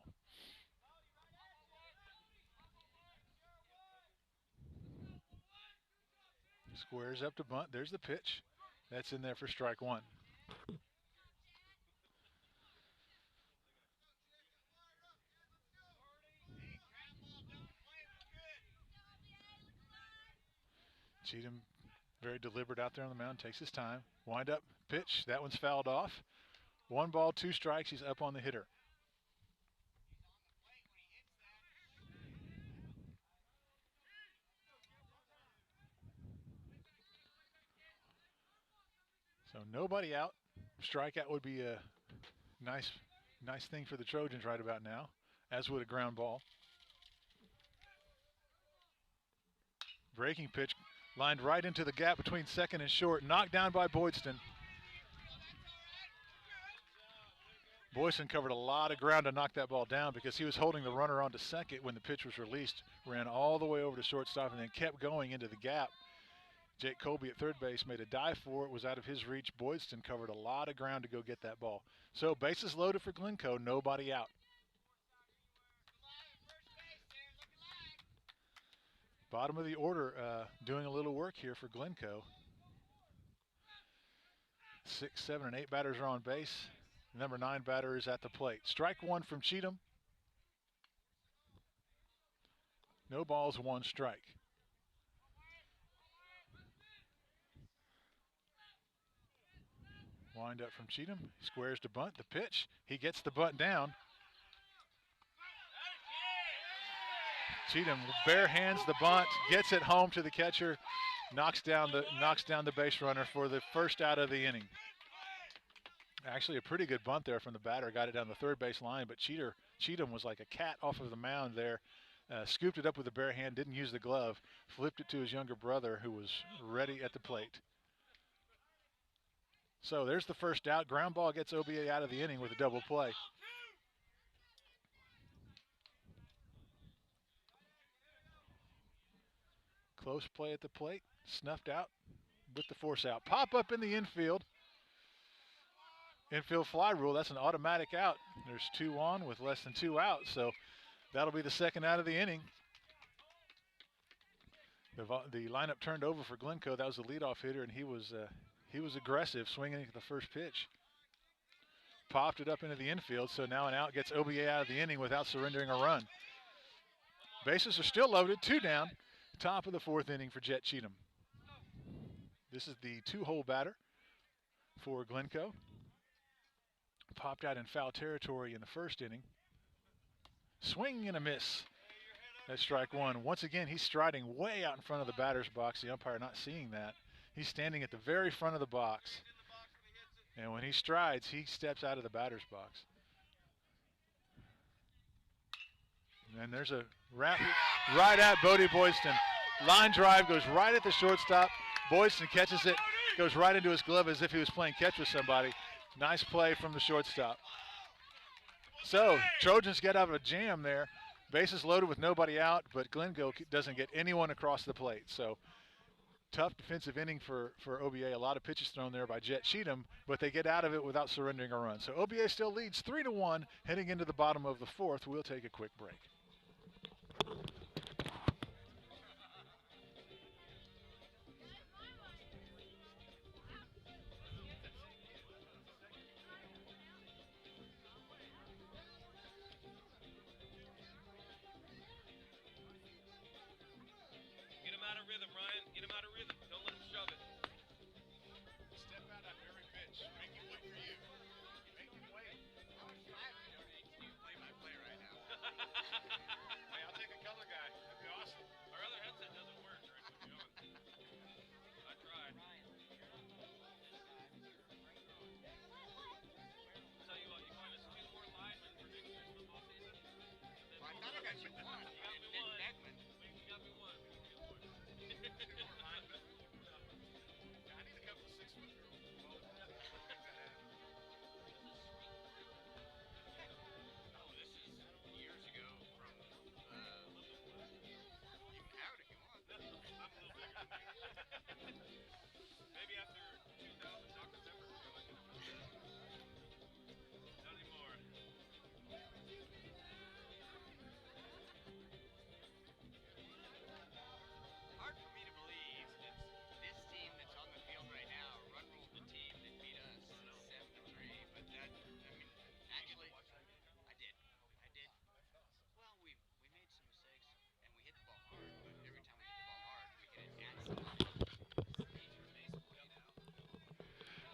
Squares up to bunt. There's the pitch. That's in there for strike 1. Cheatham very deliberate out there on the mound, takes his time. Wind up, pitch, that one's fouled off. 1 ball, 2 strikes, he's up on the hitter. So nobody out. Strikeout would be a nice thing for the Trojans right about now, as would a ground ball. Breaking pitch lined right into the gap between second and short, knocked down by Boydston. Boydston covered a lot of ground to knock that ball down because he was holding the runner on to second when the pitch was released, ran all the way over to shortstop and then kept going into the gap. Jake Colby at third base made a dive for it, was out of his reach. Boydston covered a lot of ground to go get that ball. So bases loaded for Glencoe, nobody out. Bottom of the order doing a little work here for Glencoe. 6, 7, and 8 batters are on base. Number 9 batter is at the plate. Strike 1 from Cheatham. No balls, 1 strike. Wind up from Cheatham. Squares to bunt. The pitch. He gets the bunt down. Cheatham bare hands the bunt, gets it home to the catcher, knocks down the base runner for the first out of the inning. Actually, a pretty good bunt there from the batter. Got it down the third base line, but Cheatham was like a cat off of the mound there. Scooped it up with a bare hand, didn't use the glove, flipped it to his younger brother who was ready at the plate. So there's the first out. Ground ball gets OBA out of the inning with a double play. Close play at the plate, snuffed out with the force out. Pop up in the infield. Infield fly rule, that's an automatic out. There's 2 on with less than 2 out, so that'll be the second out of the inning. The lineup turned over for Glencoe. That was the leadoff hitter, and he was aggressive, swinging at the first pitch. Popped it up into the infield, so now an out gets OBA out of the inning without surrendering a run. Bases are still loaded, 2 down. Top of the 4th inning for Jet Cheatham. This is the 2-hole batter for Glencoe. Popped out in foul territory in the 1st inning. Swing and a miss. That's strike 1. Once again, he's striding way out in front of the batter's box. The umpire not seeing that. He's standing at the very front of the box. And when he strides, he steps out of the batter's box. And there's a wrap right at Bodie Boyston. Line drive goes right at the shortstop. Boyston catches it, goes right into his glove as if he was playing catch with somebody. Nice play from the shortstop. So Trojans get out of a jam there. Bases loaded with nobody out, but Glencoe doesn't get anyone across the plate. So tough defensive inning for OBA. A lot of pitches thrown there by Jet Cheatham, but they get out of it without surrendering a run. So OBA still leads 3-1 heading into the bottom of the 4th. We'll take a quick break.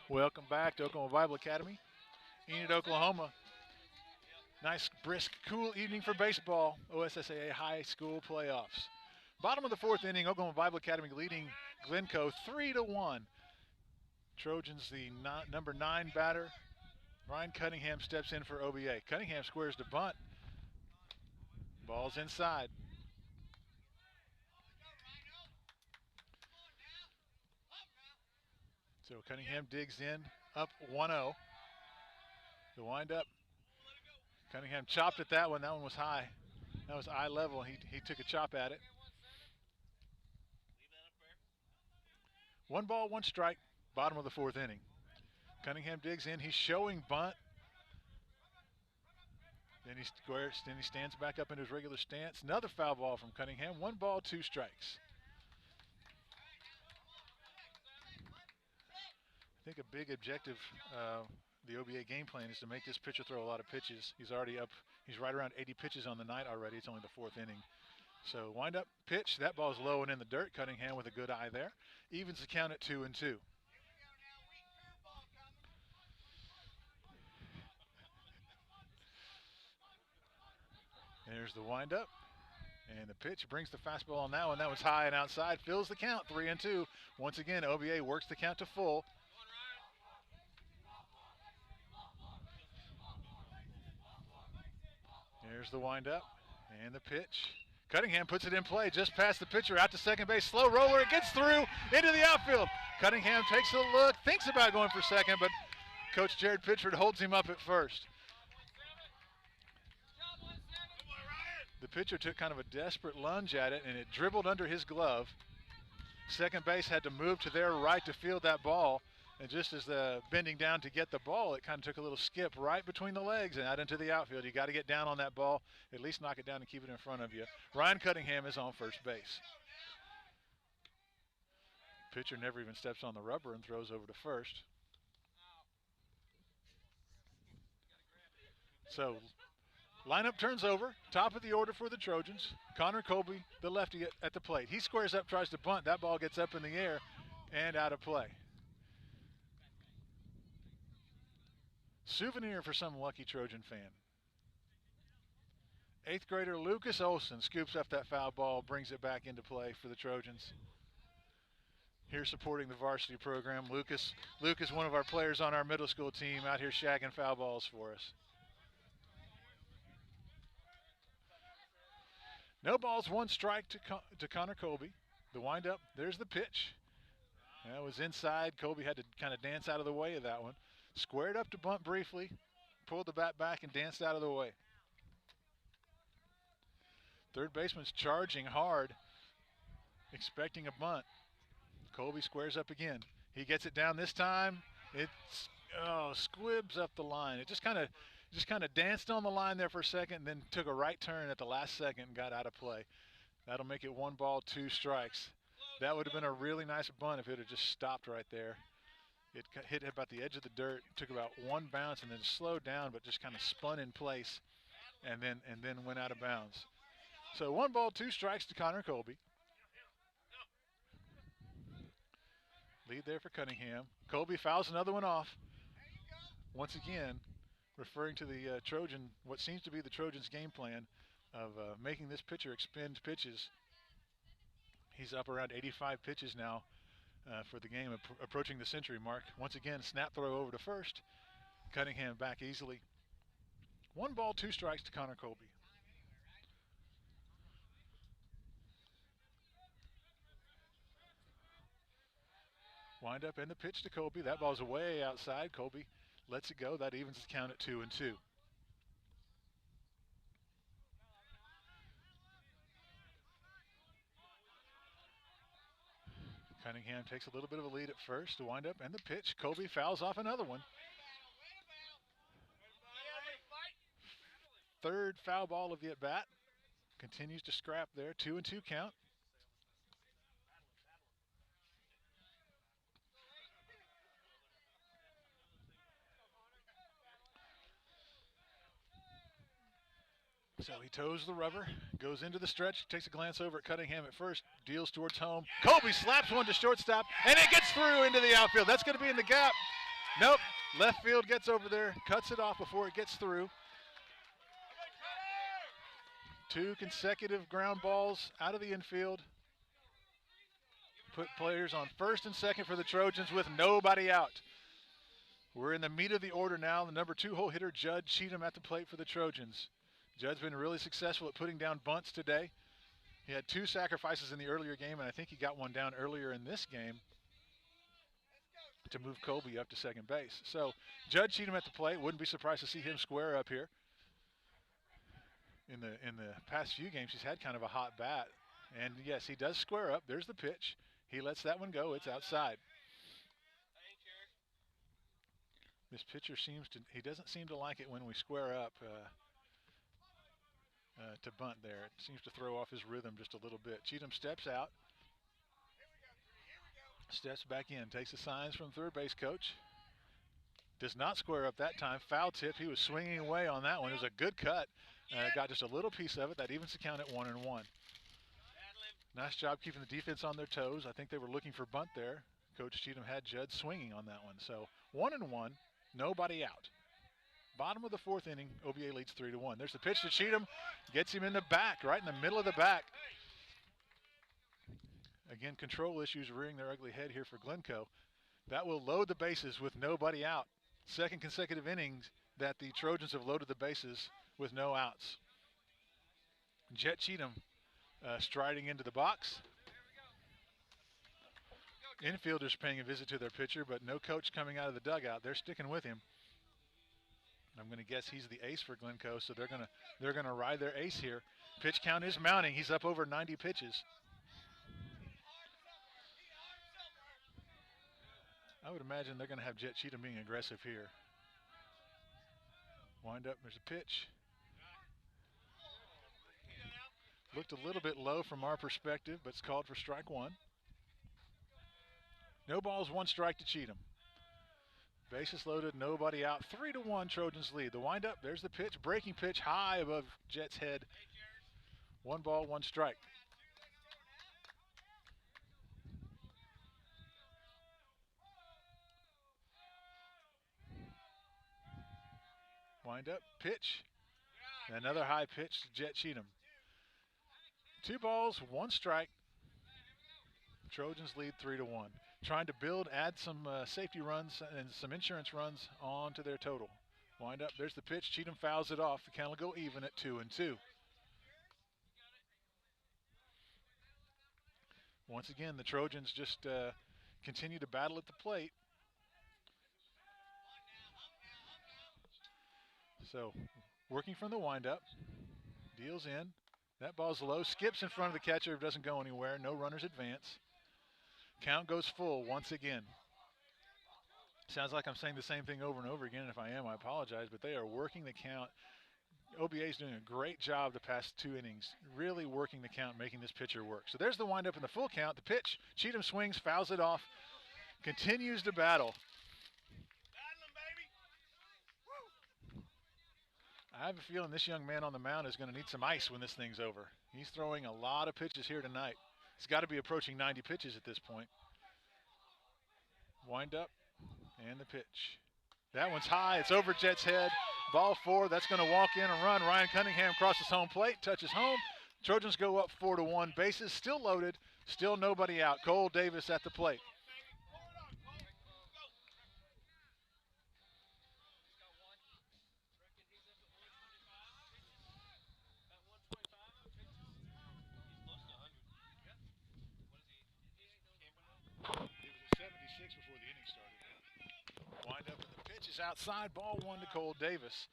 Welcome back to Oklahoma Bible Academy, Enid, Oklahoma. Nice, brisk, cool evening for baseball, OSSAA high school playoffs. Bottom of the 4th inning, Oklahoma Bible Academy leading Glencoe 3-1. Trojans, the number 9 batter. Ryan Cunningham steps in for OBA. Cunningham squares to bunt. Ball's inside. So Cunningham digs in, up 1-0. The windup. Cunningham chopped at that one. That one was high. That was eye level. He took a chop at it. 1 ball, 1 strike. Bottom of the 4th inning. Cunningham digs in. He's showing bunt. Then he squares. Then he stands back up into his regular stance. Another foul ball from Cunningham. 1 ball, 2 strikes. I think a big objective, the OBA game plan, is to make this pitcher throw a lot of pitches. He's already up. He's right around 80 pitches on the night already. It's only the 4th inning. So wind up, pitch. That ball's low and in the dirt. Cunningham with a good eye there. Evens the count at 2-2. There's the windup. And the pitch brings the fastball on that one. That was high and outside. Fills the count, 3-2. Once again, OBA works the count to full. Here's the windup and the pitch. Cunningham puts it in play just past the pitcher, out to second base. Slow roller, it gets through into the outfield. Cunningham takes a look, thinks about going for second, but Coach Jared Pitchford holds him up at first. The pitcher took kind of a desperate lunge at it, and it dribbled under his glove. Second base had to move to their right to field that ball. And just as the bending down to get the ball, it kind of took a little skip right between the legs and out into the outfield. You got to get down on that ball, at least knock it down and keep it in front of you. Ryan Cunningham is on first base. Pitcher never even steps on the rubber and throws over to first. So lineup turns over, top of the order for the Trojans. Connor Colby, the lefty at the plate. He squares up, tries to bunt. That ball gets up in the air and out of play. Souvenir for some lucky Trojan fan. 8th grader Lucas Olson scoops up that foul ball, brings it back into play for the Trojans. Here supporting the varsity program, Lucas, one of our players on our middle school team, out here shagging foul balls for us. No balls, 1 strike to Connor Colby. The windup, there's the pitch. That was inside. Colby had to kind of dance out of the way of that one. Squared up to bunt briefly, pulled the bat back and danced out of the way. Third baseman's charging hard, expecting a bunt. Colby squares up again. He gets it down this time. It squibs up the line. It just kind of danced on the line there for a second and then took a right turn at the last second and got out of play. That'll make it 1 ball, 2 strikes. That would have been a really nice bunt if it had just stopped right there. It hit about the edge of the dirt, took about 1 bounce and then slowed down, but just kind of spun in place and then went out of bounds. So 1 ball, 2 strikes to Connor Colby. Lead there for Cunningham. Colby fouls another one off. Once again, referring to the Trojan, what seems to be the Trojans' game plan of making this pitcher expend pitches. He's up around 85 pitches now for the game, approaching the century mark. Once again, snap throw over to first. Cunningham back easily. 1 ball, 2 strikes to Connor Colby. Wind up and the pitch to Colby. That ball's way outside. Colby lets it go. That evens the count at 2-2. Cunningham takes a little bit of a lead at first. The wind up and the pitch. Colby fouls off another one. 3rd foul ball of the at-bat. Continues to scrap there. 2-2 count. So he toes the rubber, goes into the stretch, takes a glance over at Cunningham at first, deals towards home. Colby slaps one to shortstop, and it gets through into the outfield. That's going to be in the gap. Nope, left field gets over there, cuts it off before it gets through. 2 consecutive ground balls out of the infield. Put players on first and second for the Trojans with nobody out. We're in the meat of the order now. The number 2 hole hitter, Judd Cheatham, at the plate for the Trojans. Judd's been really successful at putting down bunts today. He had 2 sacrifices in the earlier game, and I think he got one down earlier in this game to move Colby up to second base. So Judd Cheatham at the plate. Wouldn't be surprised to see him square up here. In the past few games, he's had kind of a hot bat. And yes, he does square up. There's the pitch. He lets that one go. It's outside. This pitcher he doesn't seem to like it when we square up to bunt there. It seems to throw off his rhythm just a little bit. Cheatham steps out. Steps back in. Takes the signs from third base coach. Does not square up that time. Foul tip. He was swinging away on that one. It was a good cut. Got just a little piece of it. That evens the count at 1-1. Nice job keeping the defense on their toes. I think they were looking for bunt there. Coach Cheatham had Judd swinging on that one. So 1-1, nobody out. Bottom of the fourth inning, OBA leads 3-1. There's the pitch to Cheatham, gets him in the back, right in the middle of the back. Again, control issues rearing their ugly head here for Glencoe. That will load the bases with nobody out. Second consecutive innings that the Trojans have loaded the bases with no outs. Jet Cheatham striding into the box. Infielders paying a visit to their pitcher, but no coach coming out of the dugout. They're sticking with him. I'm going to guess he's the ace for Glencoe, so they're gonna ride their ace here. Pitch count is mounting. He's up over 90 pitches. I would imagine they're going to have Jet Cheatham being aggressive here. Wind up, there's a pitch. Looked a little bit low from our perspective, but it's called for strike one. No balls, one strike to Cheatham. Bases loaded, nobody out. 3-1 Trojans lead. The windup, there's the pitch. Breaking pitch high above Jet's head. 1 ball, 1 strike. Wind up, pitch. Another high pitch to Jet Cheatham. 2 balls, 1 strike. Trojans lead 3-1. Trying to build, add some safety runs and some insurance runs onto their total. Wind up, there's the pitch. Cheatham fouls it off. The count will go even at 2-2. Once again, the Trojans just continue to battle at the plate. So, working from the windup, deals in. That ball's low, skips in front of the catcher, doesn't go anywhere. No runners advance. Count goes full once again. Sounds like I'm saying the same thing over and over again. If I am, I apologize, but they are working the count. OBA is doing a great job the past 2 innings, really working the count, making this pitcher work. So there's the windup in the full count. The pitch, Cheatham swings, fouls it off, continues to battle. I have a feeling this young man on the mound is going to need some ice when this thing's over. He's throwing a lot of pitches here tonight. He's got to be approaching 90 pitches at this point. Wind up, and the pitch. That one's high. It's over Jet's head. Ball 4. That's going to walk in and run. Ryan Cunningham crosses home plate, touches home. Trojans go up 4-1. Bases still loaded. Still nobody out. Cole Davis at the plate. Before the inning started. Wind up and the pitch is outside. Ball 1 to Cole Davis.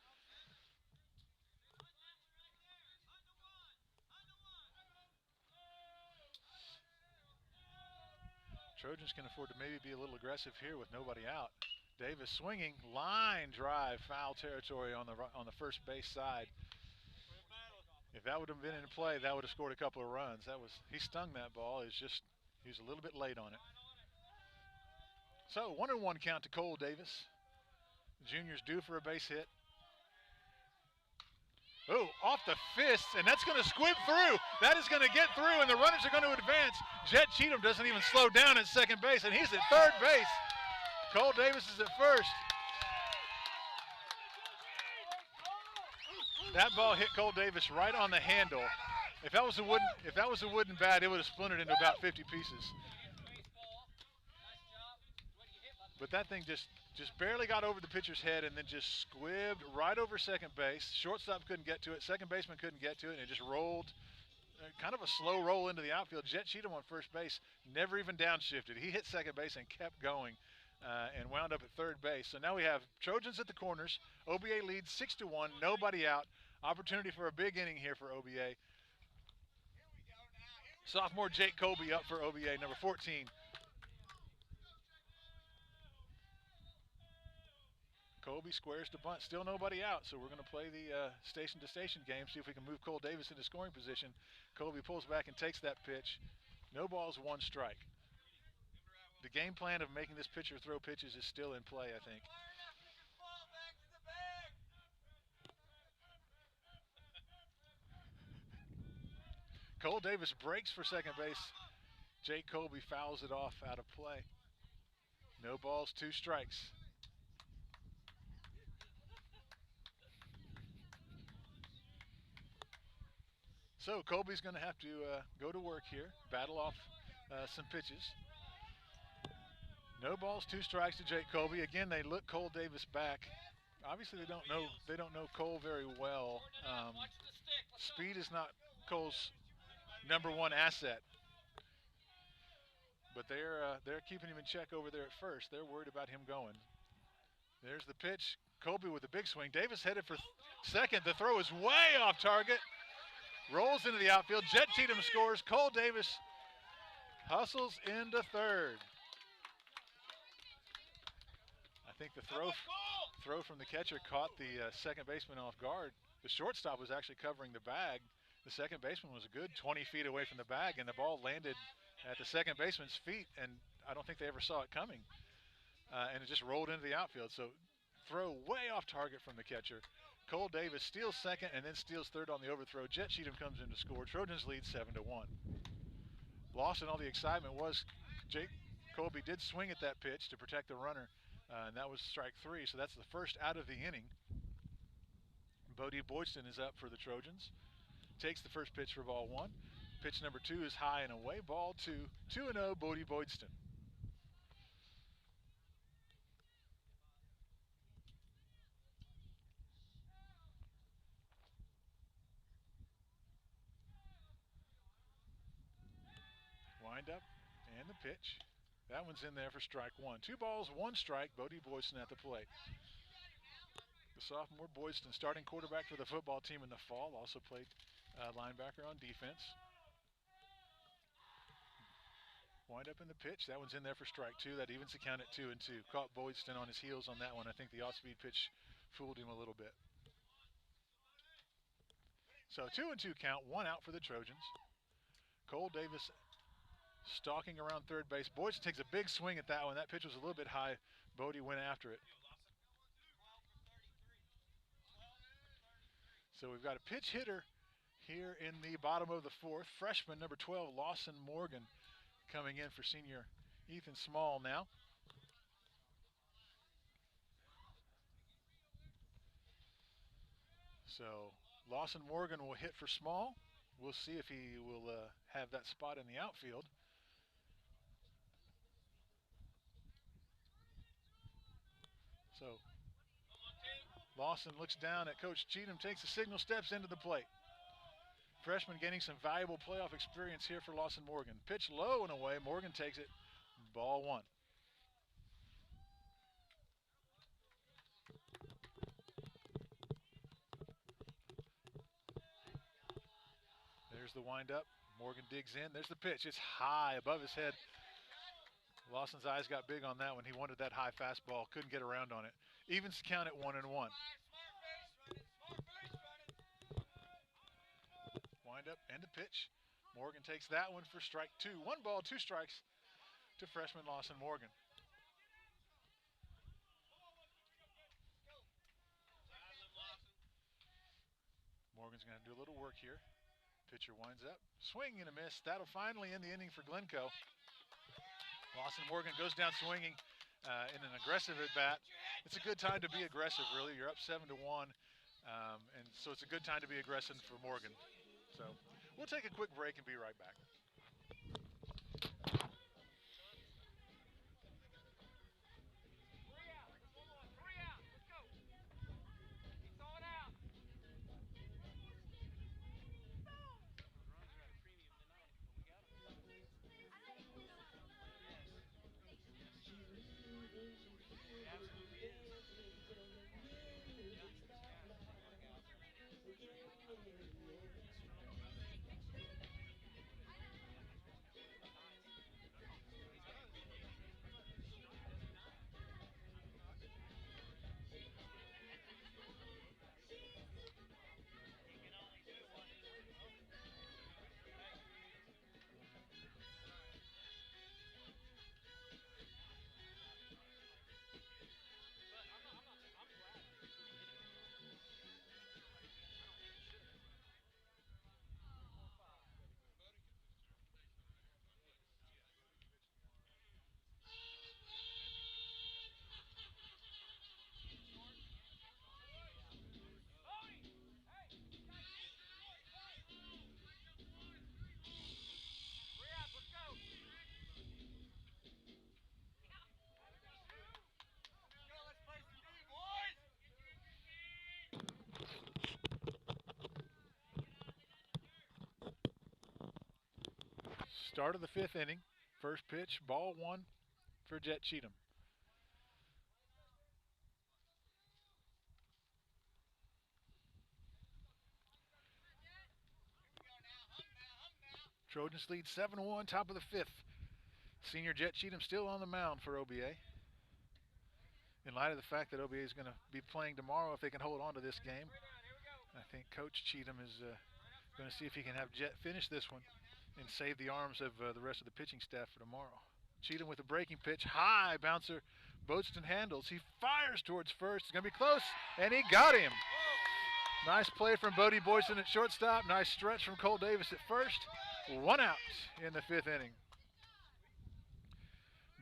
Trojans can afford to maybe be a little aggressive here with nobody out. Davis swinging, line drive, foul territory on the first base side. If that would have been in play, that would have scored a couple of runs. He stung that ball. He was a little bit late on it. So 1-1 count to Cole Davis. The junior's due for a base hit. Oh, off the fists, and that's going to squib through. That is going to get through, and the runners are going to advance. Jet Cheatham doesn't even slow down at second base, and he's at third base. Cole Davis is at first. That ball hit Cole Davis right on the handle. If that was a wooden bat, it would have splintered into about 50 pieces. But that thing just barely got over the pitcher's head and then just squibbed right over second base. Shortstop couldn't get to it. Second baseman couldn't get to it, and it just rolled, kind of a slow roll into the outfield. Jet Cheatham on first base never even downshifted. He hit second base and kept going and wound up at third base. So now we have Trojans at the corners. OBA leads 6-1, nobody out. Opportunity for a big inning here for OBA. Sophomore Jake Colby up for OBA, number 14. Colby squares to bunt. Still nobody out, so we're going to play the station-to-station game, see if we can move Cole Davis into scoring position. Colby pulls back and takes that pitch. No balls, 1 strike. The game plan of making this pitcher throw pitches is still in play, I think. Cole Davis breaks for second base. Jake Colby fouls it off out of play. No balls, 2 strikes. So Colby's going to have to go to work here, battle off some pitches. No balls, 2 strikes to Jake Colby. Again, they look Cole Davis back. Obviously, they don't know Cole very well. Speed is not Cole's number one asset, but they're keeping him in check over there at first. They're worried about him going. There's the pitch. Colby with a big swing. Davis headed for second. The throw is way off target. Rolls into the outfield. Jet Cheatham scores. Cole Davis hustles into third. I think the throw from the catcher caught the second baseman off guard. The shortstop was actually covering the bag. The second baseman was a good 20 feet away from the bag, and the ball landed at the second baseman's feet, and I don't think they ever saw it coming. And it just rolled into the outfield. So throw way off target from the catcher. Cole Davis steals second and then steals third on the overthrow. Jet Cheatham comes in to score. Trojans lead 7-1. Lost in all the excitement was Jake Colby did swing at that pitch to protect the runner, and that was strike 3. So that's the first out of the inning. Bodie Boydston is up for the Trojans. Takes the first pitch for ball 1. Pitch number 2 is high and away. Ball 2. 2-0 Bodie Boydston. Wind up and the pitch. That one's in there for strike 1. 2 balls, 1 strike. Bodie Boydston at the plate. The sophomore Boydston, starting quarterback for the football team in the fall, also played linebacker on defense. Wind up in the pitch. That one's in there for strike 2. That evens the count at 2-2. Caught Boydston on his heels on that one. I think the off-speed pitch fooled him a little bit. So 2-2 count, 1 out for the Trojans. Cole Davis stalking around third base. Boydston takes a big swing at that one. That pitch was a little bit high. Bodie went after it. So we've got a pitch hitter here in the bottom of the 4th. Freshman number 12, Lawson Morgan, coming in for senior Ethan Small now. So Lawson Morgan will hit for Small. We'll see if he will have that spot in the outfield. So Lawson looks down at Coach Cheatham, takes a signal, steps into the plate. Freshman gaining some valuable playoff experience here for Lawson Morgan. Pitch low and away. Morgan takes it. Ball 1. There's the windup. Morgan digs in. There's the pitch. It's high above his head. Lawson's eyes got big on that one. He wanted that high fastball. Couldn't get around on it. Evens the count at 1-1. Wind up and a pitch. Morgan takes that one for strike 2. 1 ball, 2 strikes to freshman Lawson Morgan. Morgan's going to do a little work here. Pitcher winds up. Swing and a miss. That'll finally end the inning for Glencoe. Lawson Morgan goes down swinging in an aggressive at bat. It's a good time to be aggressive, really. You're up 7-1, and so it's a good time to be aggressive for Morgan. So we'll take a quick break and be right back. Start of the 5th inning. First pitch, ball 1 for Jet Cheatham. Trojans lead 7-1, top of the 5th. Senior Jet Cheatham still on the mound for OBA. In light of the fact that OBA is going to be playing tomorrow, if they can hold on to this game, I think Coach Cheatham is going to see if he can have Jet finish this one and save the arms of the rest of the pitching staff for tomorrow. Cheatham with a breaking pitch, high bouncer. Boatston handles. He fires towards first. It's going to be close, and he got him. Nice play from Bodie Boyson at shortstop. Nice stretch from Cole Davis at first. 1 out in the 5th inning.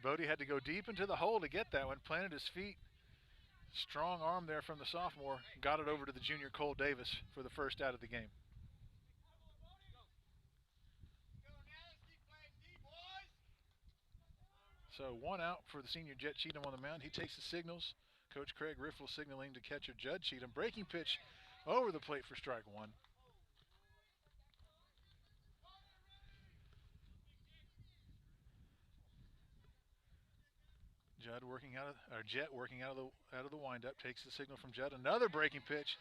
Bodie had to go deep into the hole to get that one. Planted his feet. Strong arm there from the sophomore. Got it over to the junior Cole Davis for the first out of the game. So 1 out for the senior Jet Cheatham on the mound. He takes the signals. Coach Craig Riffle signaling to catcher Judd Cheatham. Breaking pitch over the plate for strike 1. Jet working out of the windup, takes the signal from Judd. Another breaking pitch,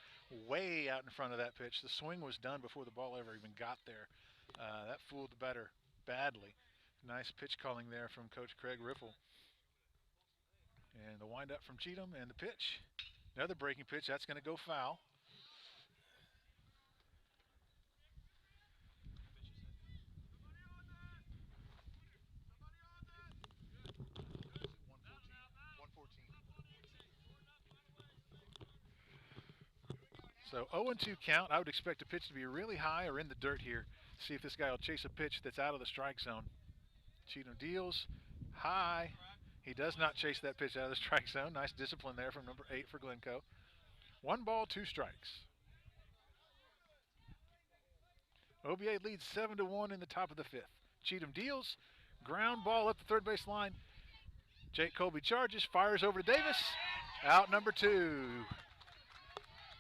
way out in front of that pitch. The swing was done before the ball ever even got there. That fooled the batter badly. Nice pitch calling there from Coach Craig Riffle. And the windup from Cheatham and the pitch. Another breaking pitch. That's going to go foul. So 0-2 count. I would expect a pitch to be really high or in the dirt here. See if this guy will chase a pitch that's out of the strike zone. Cheatham deals high. He does not chase that pitch out of the strike zone. Nice discipline there from number 8 for Glencoe. 1 ball, 2 strikes. OBA leads 7-1 in the top of the 5th. Cheatham deals. Ground ball up the third base line. Jake Colby charges, fires over to Davis. Out number 2.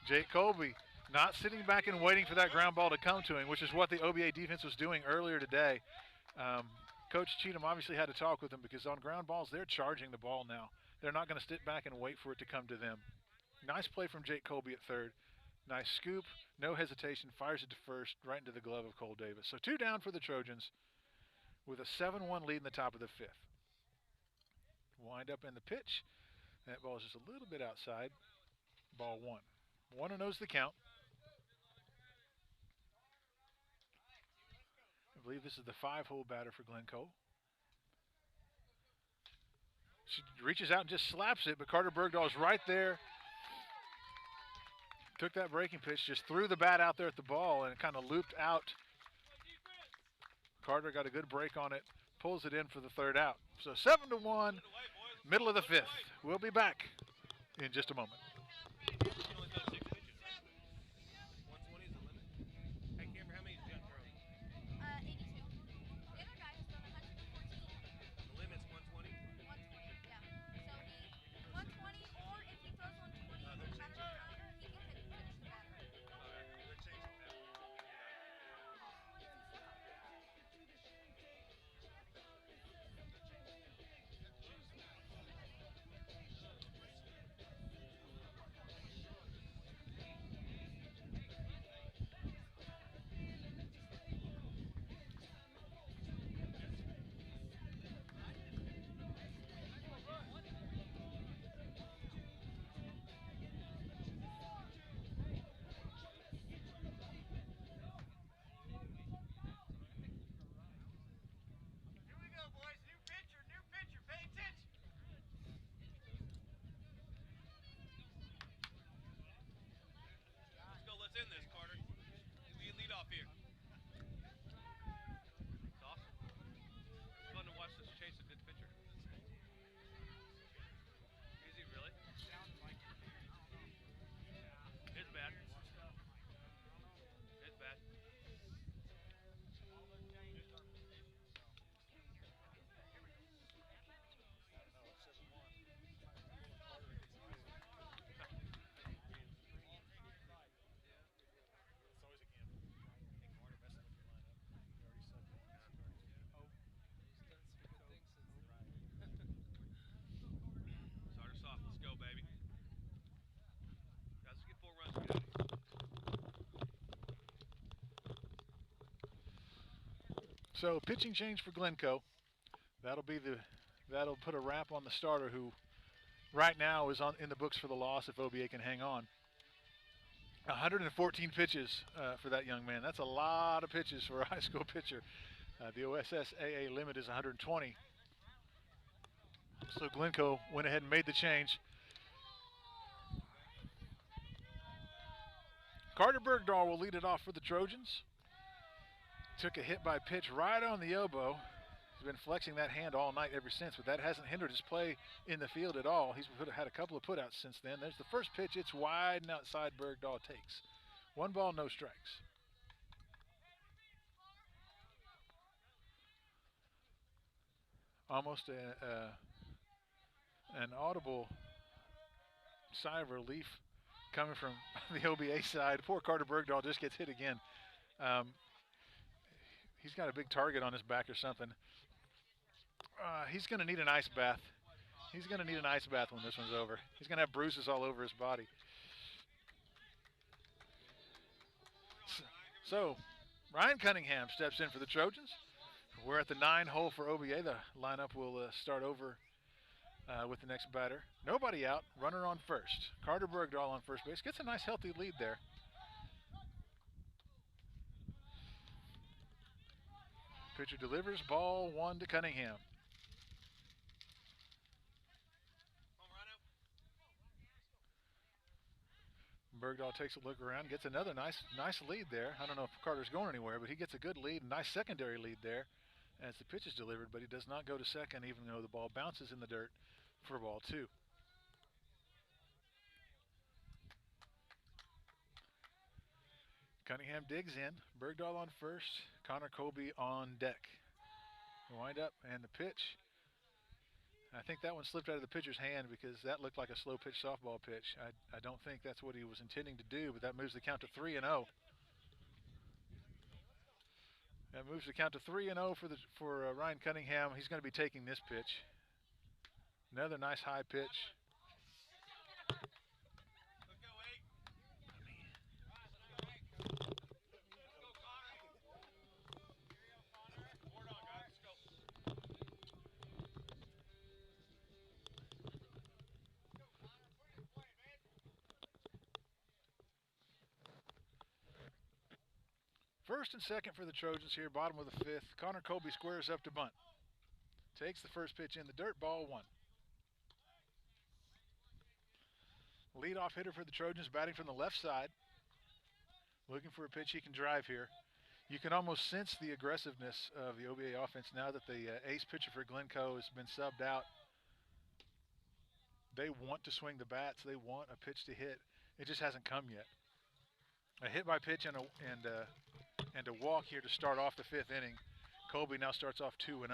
Jake Colby not sitting back and waiting for that ground ball to come to him, which is what the OBA defense was doing earlier today. Coach Cheatham obviously had to talk with them because on ground balls, they're charging the ball now. They're not going to sit back and wait for it to come to them. Nice play from Jake Colby at third. Nice scoop, no hesitation, fires it to first, right into the glove of Cole Davis. So 2 down for the Trojans with a 7-1 lead in the top of the 5th. Wind up in the pitch. That ball is just a little bit outside. Ball 1. 1-0's the count. I believe this is the 5-hole batter for Glencoe. She reaches out and just slaps it, but Carter Bergdahl is right there. Took that breaking pitch, just threw the bat out there at the ball, and it kind of looped out. Carter got a good break on it, pulls it in for the 3rd out. So 7-1, middle of the 5th. We'll be back in just a moment. So pitching change for Glencoe. That'll put a wrap on the starter who right now is on in the books for the loss if OBA can hang on. 114 pitches for that young man. That's a lot of pitches for a high school pitcher. The OSSAA limit is 120. So Glencoe went ahead and made the change. Carter Bergdahl will lead it off for the Trojans. Took a hit by pitch right on the elbow. He's been flexing that hand all night ever since, but that hasn't hindered his play in the field at all. He's had a couple of putouts since then. There's the first pitch. It's wide and outside. Bergdahl takes. 1 ball, no strikes. Almost an audible sigh of relief coming from the OBA side. Poor Carter Bergdahl just gets hit again. He's got a big target on his back or something. He's going to need an ice bath. He's going to need an ice bath when this one's over. He's going to have bruises all over his body. So, Ryan Cunningham steps in for the Trojans. We're at the 9 hole for OBA. The lineup will start over with the next batter. Nobody out. Runner on first. Carter Bergdahl on first base. Gets a nice healthy lead there. Pitcher delivers. Ball 1 to Cunningham. Bergdahl takes a look around, gets another nice lead there. I don't know if Carter's going anywhere, but he gets a good lead, nice secondary lead there as the pitch is delivered, but he does not go to second even though the ball bounces in the dirt for ball 2. Cunningham digs in. Bergdahl on first. Connor Colby on deck. Wind up and the pitch. I think that one slipped out of the pitcher's hand because that looked like a slow pitch softball pitch. I don't think that's what he was intending to do, but that moves the count to 3-0. That moves the count to 3-0 for Ryan Cunningham. He's going to be taking this pitch. Another nice high pitch. First and second for the Trojans here, bottom of the 5th. Connor Colby squares up to bunt. Takes the first pitch in the dirt, ball 1. Leadoff hitter for the Trojans, batting from the left side. Looking for a pitch he can drive here. You can almost sense the aggressiveness of the OBA offense now that the ace pitcher for Glencoe has been subbed out. They want to swing the bats. They want a pitch to hit. It just hasn't come yet. A hit by pitch and a walk here to start off the 5th inning. Colby now starts off 2-0.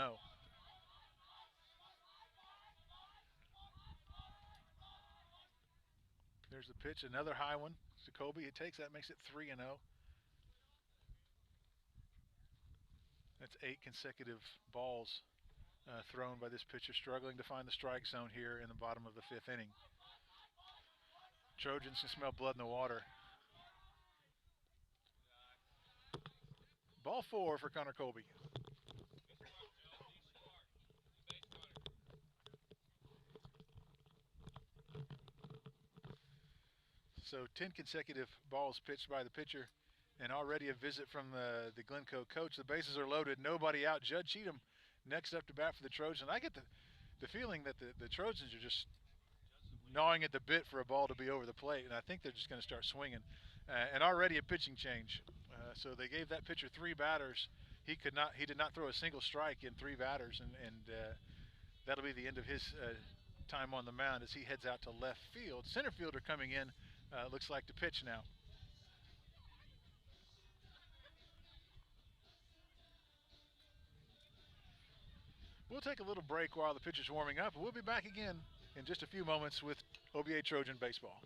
There's the pitch, another high one to Colby. It takes that, makes it 3-0. That's 8 consecutive balls thrown by this pitcher, struggling to find the strike zone here in the bottom of the 5th inning. Trojans can smell blood in the water. Ball 4 for Connor Colby. So 10 consecutive balls pitched by the pitcher, and already a visit from the Glencoe coach. The bases are loaded, nobody out. Judd Cheatham next up to bat for the Trojans. I get the feeling that the Trojans are just gnawing at the bit for a ball to be over the plate, and I think they're just going to start swinging. And already a pitching change. So they gave that pitcher 3 batters. He did not throw a single strike in 3 batters, and that'll be the end of his time on the mound as he heads out to left field. Center fielder coming in, looks like to pitch now. We'll take a little break while the pitcher's warming up, and we'll be back again in just a few moments with OBA Trojan Baseball.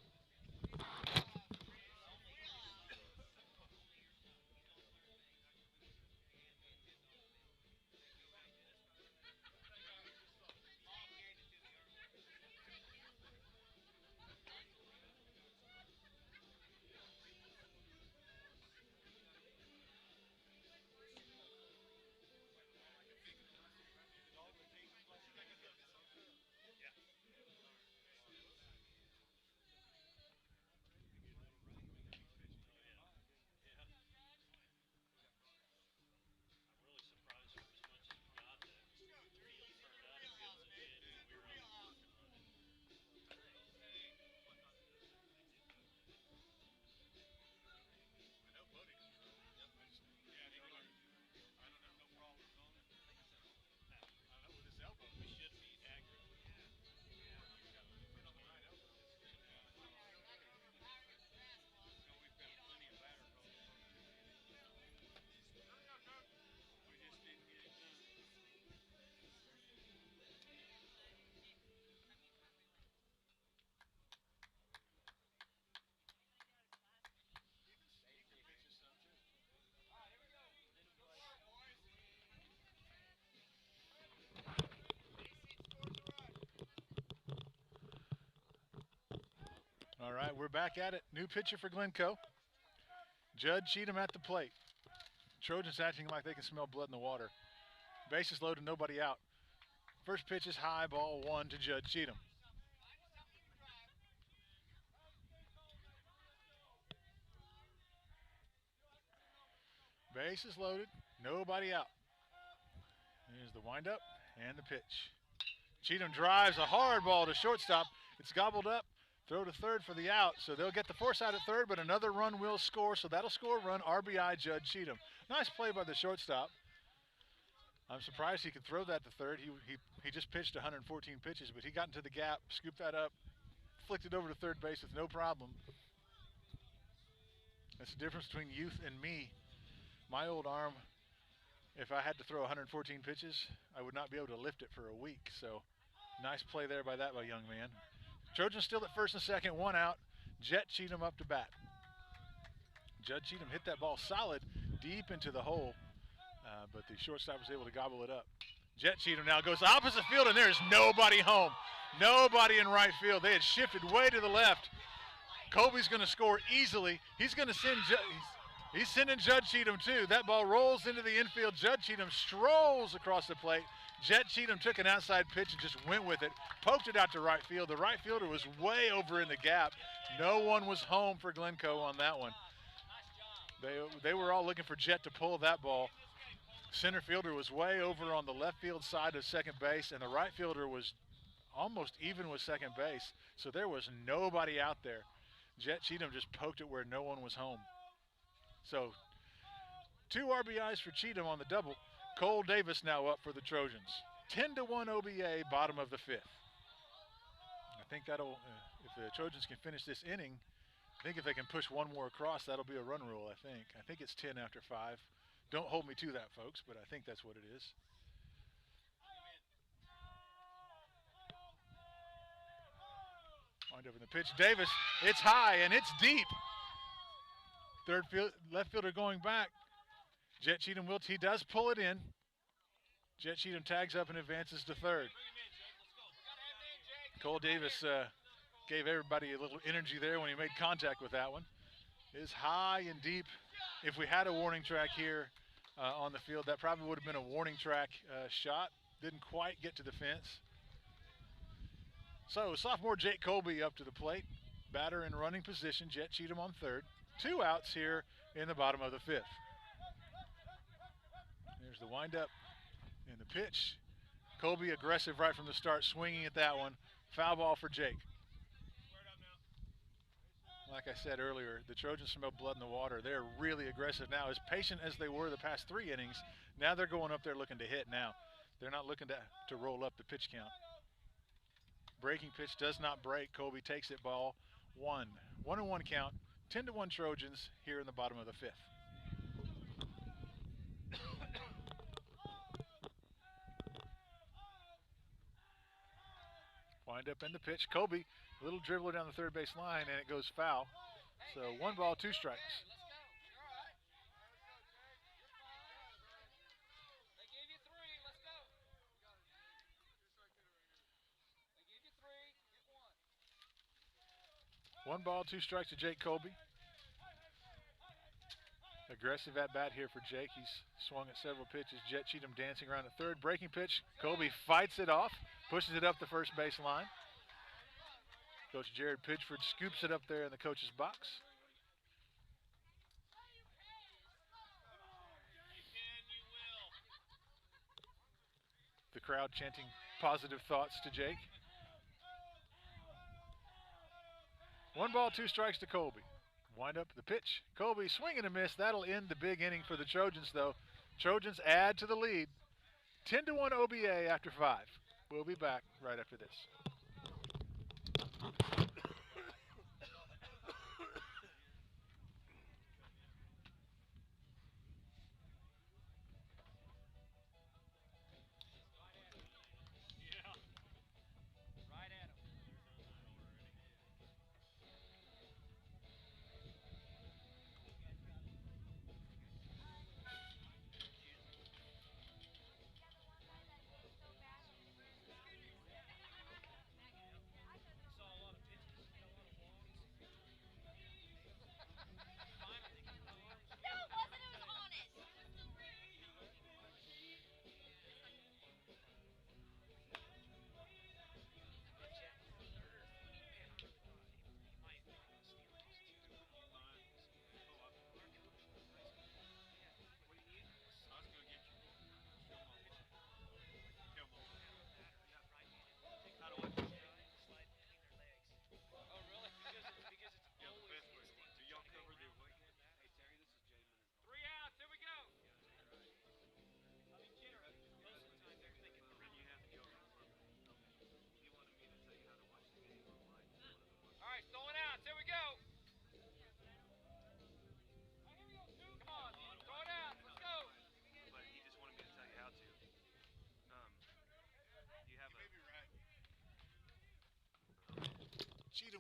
All right, we're back at it. New pitcher for Glencoe. Judd Cheatham at the plate. Trojans acting like they can smell blood in the water. Bases loaded, nobody out. First pitch is high, ball one to Judd Cheatham. Bases loaded, nobody out. Here's the windup and the pitch. Cheatham drives a hard ball to shortstop. It's gobbled up. Throw to third for the out, so they'll get the force out at third, but another run will score, so that'll score a run. RBI Judd Cheatham. Nice play by the shortstop. I'm surprised he could throw that to third. He just pitched 114 pitches, but he got into the gap, scooped that up, flicked it over to third base with no problem. That's the difference between youth and me. My old arm, if I had to throw 114 pitches, I would not be able to lift it for a week. So nice play there by that young man. Trojans still at first and second, one out. Jet Cheatham up to bat. Judd Cheatham hit that ball solid deep into the hole, but the shortstop was able to gobble it up. Jet Cheatham now goes opposite field, and there's nobody home. Nobody in right field. They had shifted way to the left. Colby's going to score easily. He's going to send he's sending Judd Cheatham too. That ball rolls into the infield. Judd Cheatham strolls across the plate. Jet Cheatham took an outside pitch and just went with it, poked it out to right field. The right fielder was way over in the gap. No one was home for Glencoe on that one. They were all looking for Jet to pull that ball. Center fielder was way over on the left field side of second base, and the right fielder was almost even with second base. So there was nobody out there. Jet Cheatham just poked it where no one was home. So 2 RBIs for Cheatham on the double. Cole Davis now up for the Trojans. 10-1 OBA, bottom of the 5th. I think that'll, if the Trojans can finish this inning, I think if they can push one more across, that'll be a run rule, I think. I think it's 10 after 5. Don't hold me to that, folks, but I think that's what it is. Wind up in the pitch. Davis, it's high and it's deep. Left fielder going back. Jet Cheatham he does pull it in. Jet Cheatham tags up and advances to third. Cole Davis gave everybody a little energy there when he made contact with that one. It is high and deep. If we had a warning track here on the field, that probably would have been a warning track shot. Didn't quite get to the fence. So sophomore Jake Colby up to the plate. Batter in running position, Jet Cheatham on third. 2 outs here in the bottom of the 5th. There's the windup and the pitch. Colby aggressive right from the start, swinging at that one. Foul ball for Jake. Like I said earlier, the Trojans smell blood in the water. They're really aggressive now, as patient as they were the past 3 innings. Now they're going up there looking to hit now. They're not looking to roll up the pitch count. Breaking pitch does not break. Colby takes it, ball 1. 1-1 count. 10-1 Trojans here in the bottom of the 5th. Wind up in the pitch. Colby, a little dribbler down the third base line, and it goes foul. So 1 ball, 2 strikes. One ball, 2 strikes to Jake Colby. Aggressive at bat here for Jake. He's swung at several pitches. Jet Cheatham dancing around at third. Breaking pitch. Colby fights it off, pushes it up the first base line. Coach Jared Pitchford scoops it up there in the coach's box. The crowd chanting positive thoughts to Jake. 1 ball, 2 strikes to Colby. Wind up the pitch. Colby swing and a miss. That'll end the big inning for the Trojans, though. Trojans add to the lead. 10-1 OBA after 5. We'll be back right after this.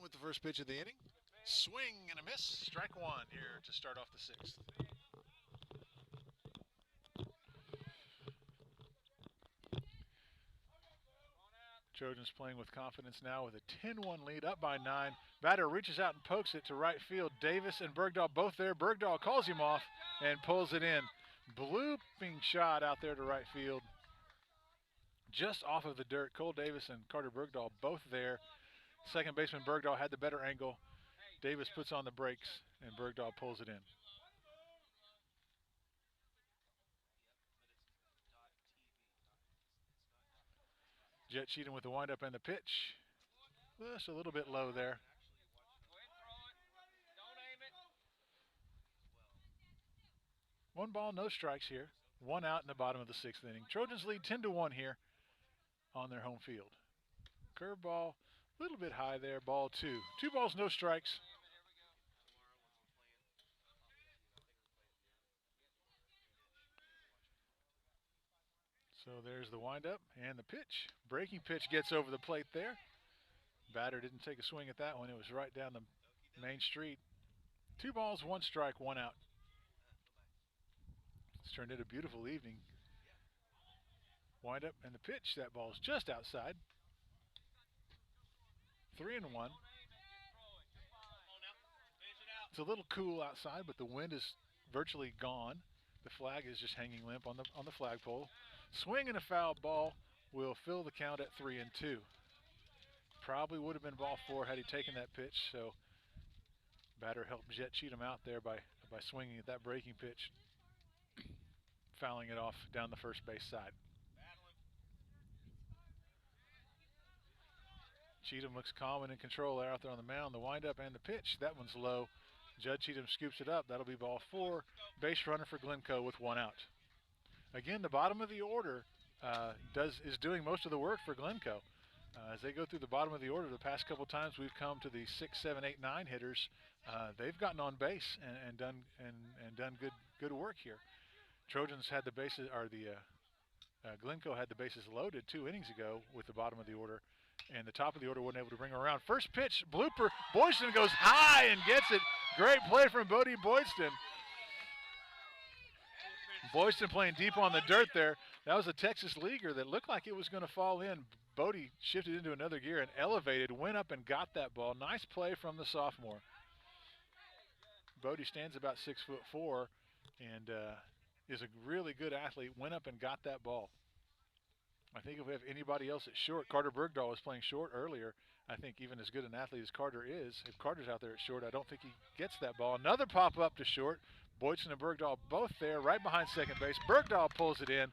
with the first pitch of the inning. Swing and a miss. Strike one here to start off the sixth. Trojans playing with confidence now with a 10-1 lead, up by 9. Batter reaches out and pokes it to right field. Davis and Bergdahl both there. Bergdahl calls him off and pulls it in. Blooping shot out there to right field. Just off of the dirt. Cole Davis and Carter Bergdahl both there. Second baseman Bergdahl had the better angle. Davis puts on the brakes and Bergdahl pulls it in. Jet Cheatham with the windup and the pitch. Just a little bit low there. One ball, no strikes here. One out in the bottom of the sixth inning. Trojans lead 10-1 here on their home field. Curveball, a little bit high there. Ball two. 2 balls, no strikes. So there's the windup and the pitch. Breaking pitch gets over the plate there. Batter didn't take a swing at that one. It was right down the main street. 2 balls, 1 strike, 1 out. It's turned into a beautiful evening. Windup and the pitch. That ball's just outside. 3-1. It's a little cool outside, but the wind is virtually gone. The flag is just hanging limp on the flagpole. Swing and a foul ball will fill the count at 3-2. Probably would have been ball 4 had he taken that pitch. So batter helped Jet Cheatham out there by swinging at that breaking pitch, fouling it off down the first base side. Cheatham looks calm and in control there out there on the mound. The windup and the pitch. That one's low. Judd Cheatham scoops it up. That'll be ball 4. Base runner for Glencoe with 1 out. Again, the bottom of the order is doing most of the work for Glencoe. As they go through the bottom of the order, the past couple times we've come to the 6, 7, 8, 9 hitters. They've gotten on base and done good work here. Trojans had the bases, or the Glencoe had the bases loaded 2 innings ago with the bottom of the order, and the top of the order wasn't able to bring them around. First pitch, blooper. Boyston goes high and gets it. Great play from Bodie Boyston. Boyston playing deep on the dirt there. That was a Texas leaguer that looked like it was going to fall in. Bodie shifted into another gear and elevated, went up and got that ball. Nice play from the sophomore. Bodie stands about 6'4" and is a really good athlete. Went up and got that ball. I think if we have anybody else at short, Carter Bergdahl was playing short earlier. I think even as good an athlete as Carter is, if Carter's out there at short, I don't think he gets that ball. Another pop up to short. Boydson and Bergdahl both there, right behind second base. Bergdahl pulls it in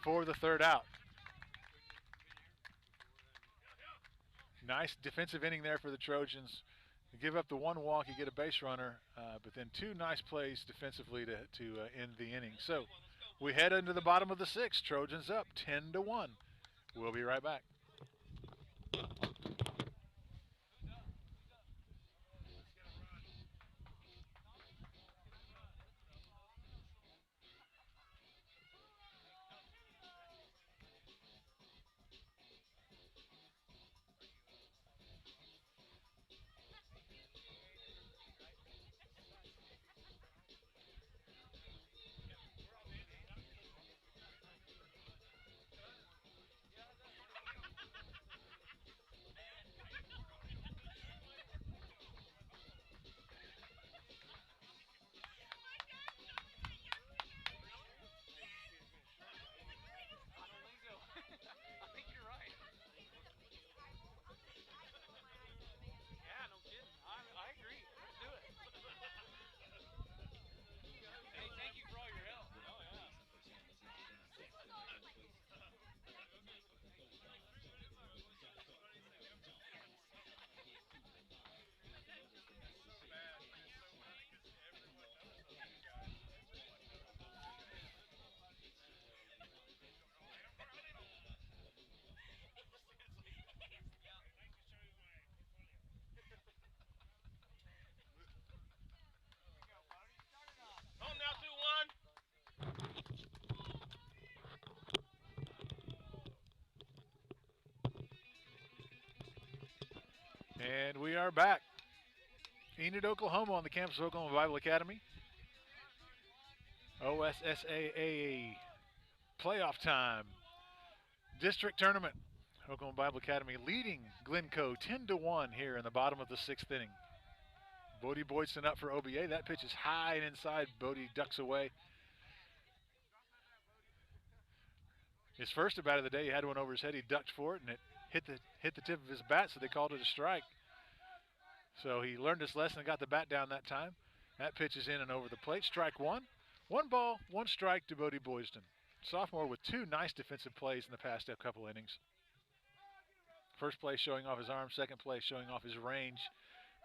for the 3rd out. Nice defensive inning there for the Trojans. You give up the 1 walk, you get a base runner, but then 2 nice plays defensively to end the inning. So we head into the bottom of the 6th. Trojans up 10-1. We'll be right back. And we are back. Enid, Oklahoma on the campus of Oklahoma Bible Academy. OSSAA playoff time. District tournament. Oklahoma Bible Academy leading Glencoe 10-1 here in the bottom of the 6th inning. Bodie Boydson up for OBA. That pitch is high and inside. Bodie ducks away. His first at bat of the day, he had one over his head. He ducked for it, and it hit the tip of his bat, so they called it a strike. So he learned his lesson and got the bat down that time. That pitch is in and over the plate. Strike one. 1 ball, 1 strike to Bodie Boyston. Sophomore with 2 nice defensive plays in the past couple innings. First play showing off his arm. Second play showing off his range,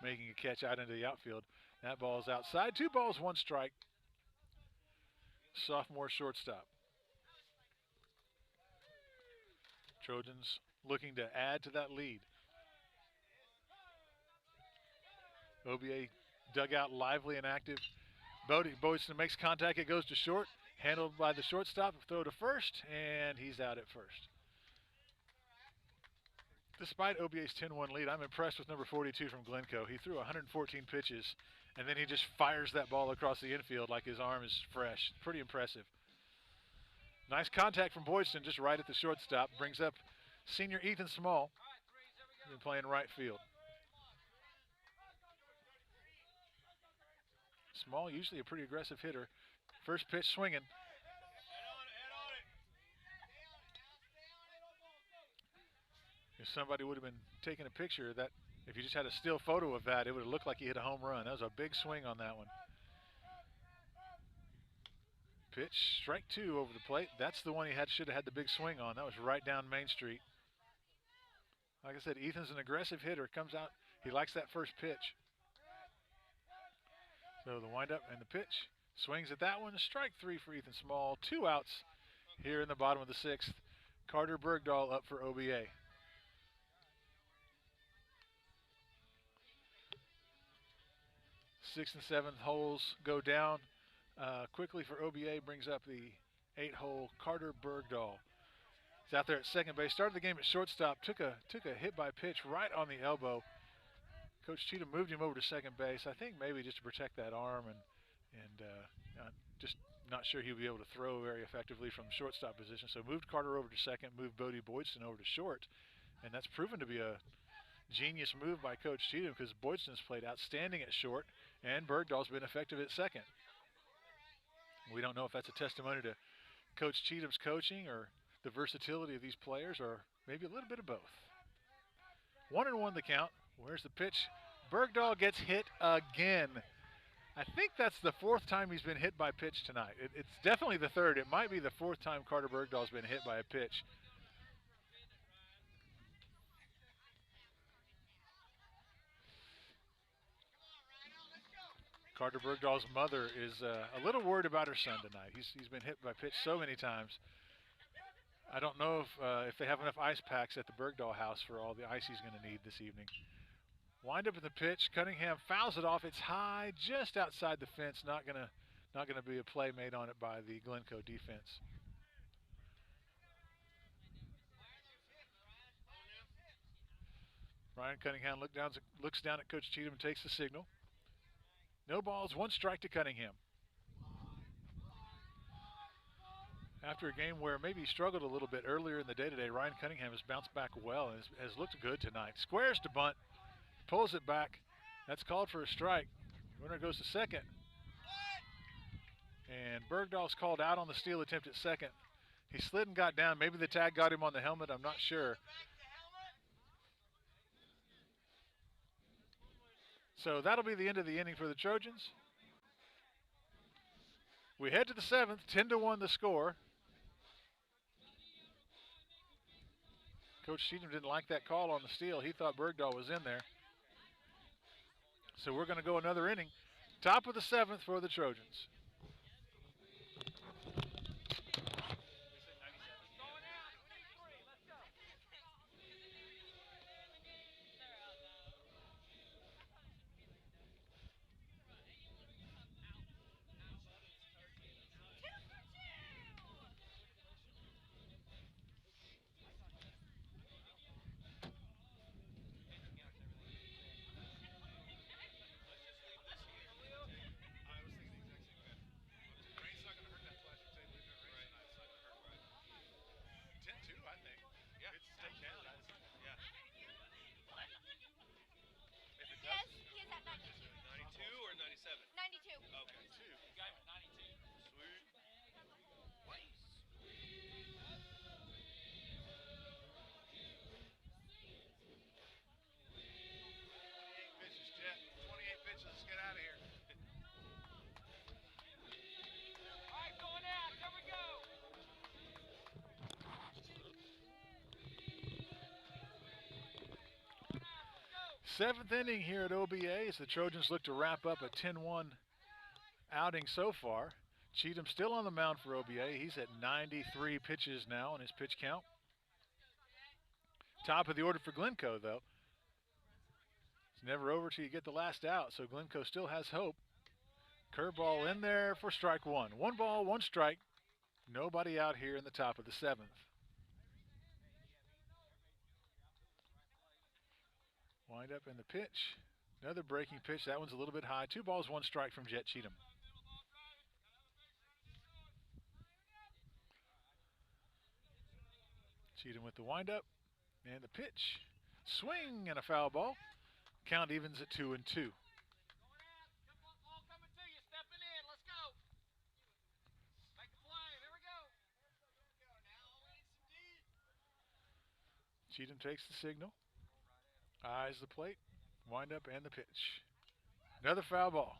making a catch out into the outfield. That ball's outside. 2 balls, 1 strike. Sophomore shortstop. Trojans looking to add to that lead. OBA dugout lively and active. Bodie Boydson makes contact. It goes to short. Handled by the shortstop. Throw to first, and he's out at first. Despite OBA's 10-1 lead, I'm impressed with number 42 from Glencoe. He threw 114 pitches, and then he just fires that ball across the infield like his arm is fresh. Pretty impressive. Nice contact from Boydson just right at the shortstop. Brings up senior Ethan Small. He's been playing right field. Small, usually a pretty aggressive hitter. First pitch swinging. If somebody would have been taking a picture of that, if you just had a still photo of that, it would have looked like he hit a home run. That was a big swing on that one. Pitch, strike 2 over the plate. That's the one he should have had the big swing on. That was right down Main Street. Like I said, Ethan's an aggressive hitter. Comes out, he likes that first pitch. So the windup and the pitch. Swings at that one. Strike 3 for Ethan Small. 2 outs here in the bottom of the 6th. Carter Bergdahl up for OBA. 6th and 7th holes go down quickly for OBA. Brings up the 8-hole Carter Bergdahl. He's out there at second base. Started the game at shortstop. Took a hit by pitch right on the elbow. Coach Cheatham moved him over to second base. I think maybe just to protect that arm and just not sure he'll be able to throw very effectively from the shortstop position. So moved Carter over to second, moved Bodie Boydson over to short, and that's proven to be a genius move by Coach Cheatham because Boydston's played outstanding at short and Bergdahl's been effective at second. We don't know if that's a testimony to Coach Cheatham's coaching or the versatility of these players or maybe a little bit of both. 1-1 the count. Where's the pitch? Bergdahl gets hit again. I think that's the 4th time he's been hit by pitch tonight. It's definitely the 3rd. It might be the 4th time Carter Bergdahl's been hit by a pitch. Carter Bergdahl's mother is a little worried about her son tonight. He's been hit by pitch so many times. I don't know if they have enough ice packs at the Bergdahl house for all the ice he's going to need this evening. Wind up in the pitch. Cunningham fouls it off. It's high, just outside the fence. Not gonna be a play made on it by the Glencoe defense. Ryan Cunningham looks down at Coach Cheatham and takes the signal. No balls, 1 strike to Cunningham. After a game where maybe he struggled a little bit earlier in the day today, Ryan Cunningham has bounced back well and has looked good tonight. Squares to bunt. Pulls it back. That's called for a strike. Runner goes to second. And Bergdahl's called out on the steal attempt at second. He slid and got down. Maybe the tag got him on the helmet. I'm not sure. So that'll be the end of the inning for the Trojans. We head to the 7th. 10-1 the score. Coach Cheatham didn't like that call on the steal. He thought Bergdahl was in there. So we're going to go another inning. Top of the 7th for the Trojans. 7th inning here at OBA as the Trojans look to wrap up a 10-1 outing so far. Cheatham still on the mound for OBA. He's at 93 pitches now in his pitch count. Top of the order for Glencoe, though. It's never over till you get the last out, so Glencoe still has hope. Curveball in there for strike one. 1 ball, 1 strike. Nobody out here in the top of the 7th. Wind up in the pitch. Another breaking pitch. That one's a little bit high. 2 balls, 1 strike from Jet Cheatham. Cheatham with the windup and the pitch. Swing and a foul ball. Count evens at 2-2. Cheatham takes the signal. Eyes the plate. Wind up and the pitch. Another foul ball.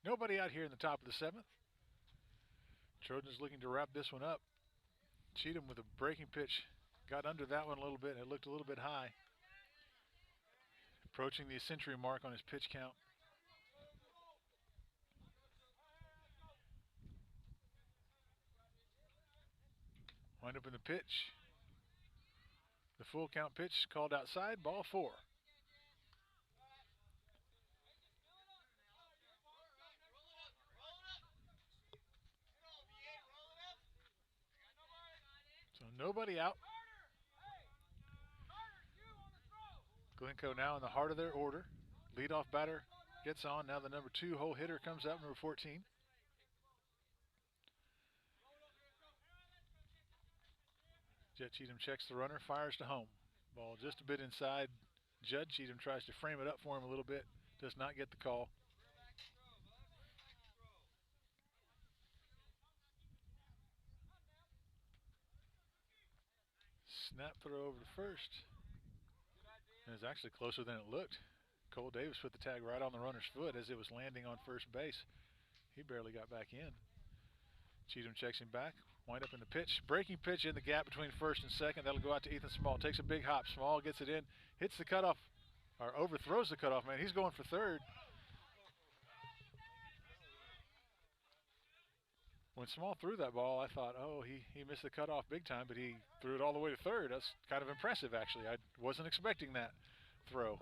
Nobody out here in the top of the 7th. Trojans looking to wrap this one up. Cheatham with a breaking pitch. Got under that one a little bit. It looked a little bit high. Approaching the century mark on his pitch count. Wind up in the pitch. The full count pitch called outside. Ball 4. So nobody out. Glencoe now in the heart of their order. Leadoff batter gets on. Now the number 2 hole hitter comes out, number 14. Jet Cheatham checks the runner, fires to home. Ball just a bit inside. Judd Cheatham tries to frame it up for him a little bit. Does not get the call. Snap throw over to first. And it's actually closer than it looked. Cole Davis put the tag right on the runner's foot as it was landing on first base. He barely got back in. Cheatham checks him back. Wind up in the pitch. Breaking pitch in the gap between first and second. That'll go out to Ethan Small. Takes a big hop. Small gets it in. Hits the cutoff. Or overthrows the cutoff man. He's going for third. When Small threw that ball, I thought, oh, he missed the cutoff big time, but he threw it all the way to third. That's kind of impressive, actually. I wasn't expecting that throw.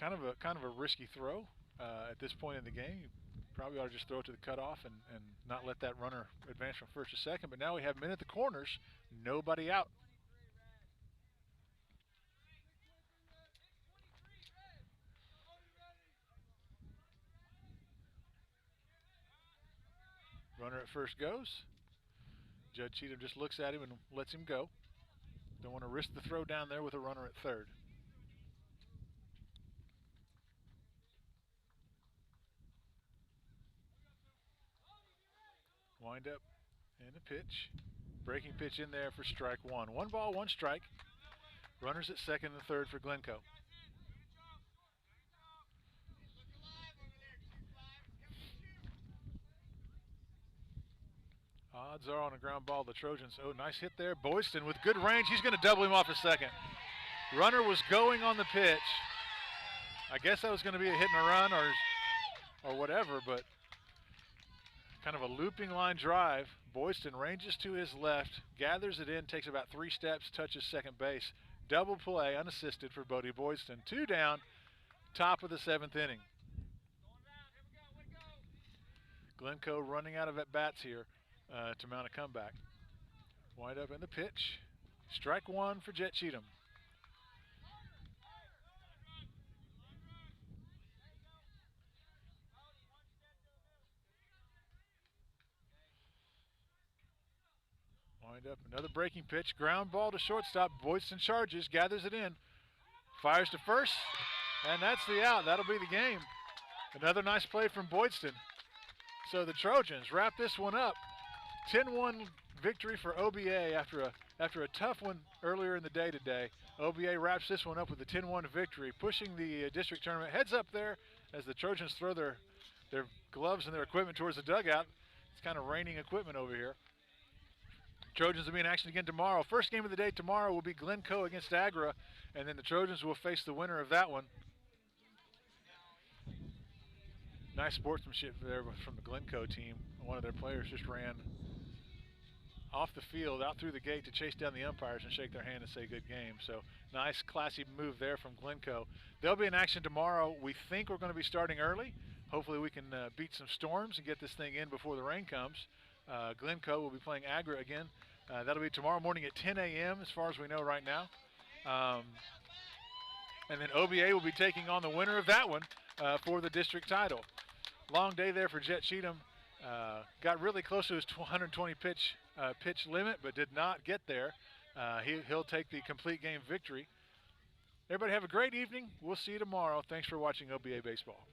Kind of a risky throw at this point in the game. You probably ought to just throw it to the cutoff and not let that runner advance from first to second. But now we have men at the corners, nobody out. Runner at first goes. Judd Cheatham just looks at him and lets him go. Don't want to risk the throw down there with a runner at third. Wind up and a pitch. Breaking pitch in there for strike 1. 1 ball, 1 strike. Runners at second and third for Glencoe. Odds are on a ground ball, the Trojans. Oh, nice hit there. Boyston with good range. He's going to double him off a second. Runner was going on the pitch. I guess that was going to be a hit and a run or whatever, but kind of a looping line drive. Boyston ranges to his left, gathers it in, takes about 3 steps, touches second base. Double play, unassisted for Bodie Boyston. 2 down, top of the 7th inning. Glencoe running out of at-bats here to mount a comeback. Wind up in the pitch. Strike 1 for Jet Cheatham. Wind up, another breaking pitch. Ground ball to shortstop. Boyston charges, gathers it in. Fires to first, and that's the out. That'll be the game. Another nice play from Boyston. So the Trojans wrap this one up. 10-1 victory for OBA after a tough one earlier in the day today. OBA wraps this one up with a 10-1 victory, pushing the district tournament heads up there as the Trojans throw their their gloves and their equipment towards the dugout. It's kind of raining equipment over here. Trojans will be in action again tomorrow. First game of the day tomorrow will be Glencoe against Agra, and then the Trojans will face the winner of that one. Nice sportsmanship there from the Glencoe team. One of their players just ran off the field, out through the gate to chase down the umpires and shake their hand and say good game. So nice, classy move there from Glencoe. They'll be in action tomorrow. We think we're going to be starting early. Hopefully we can beat some storms and get this thing in before the rain comes. Glencoe will be playing Agra again. That'll be tomorrow morning at 10 a.m. as far as we know right now. And then OBA will be taking on the winner of that one for the district title. Long day there for Jet Cheatham. Got really close to his 120 pitch limit, but did not get there. He'll take the complete game victory. Everybody have a great evening. We'll see you tomorrow. Thanks for watching OBA Baseball.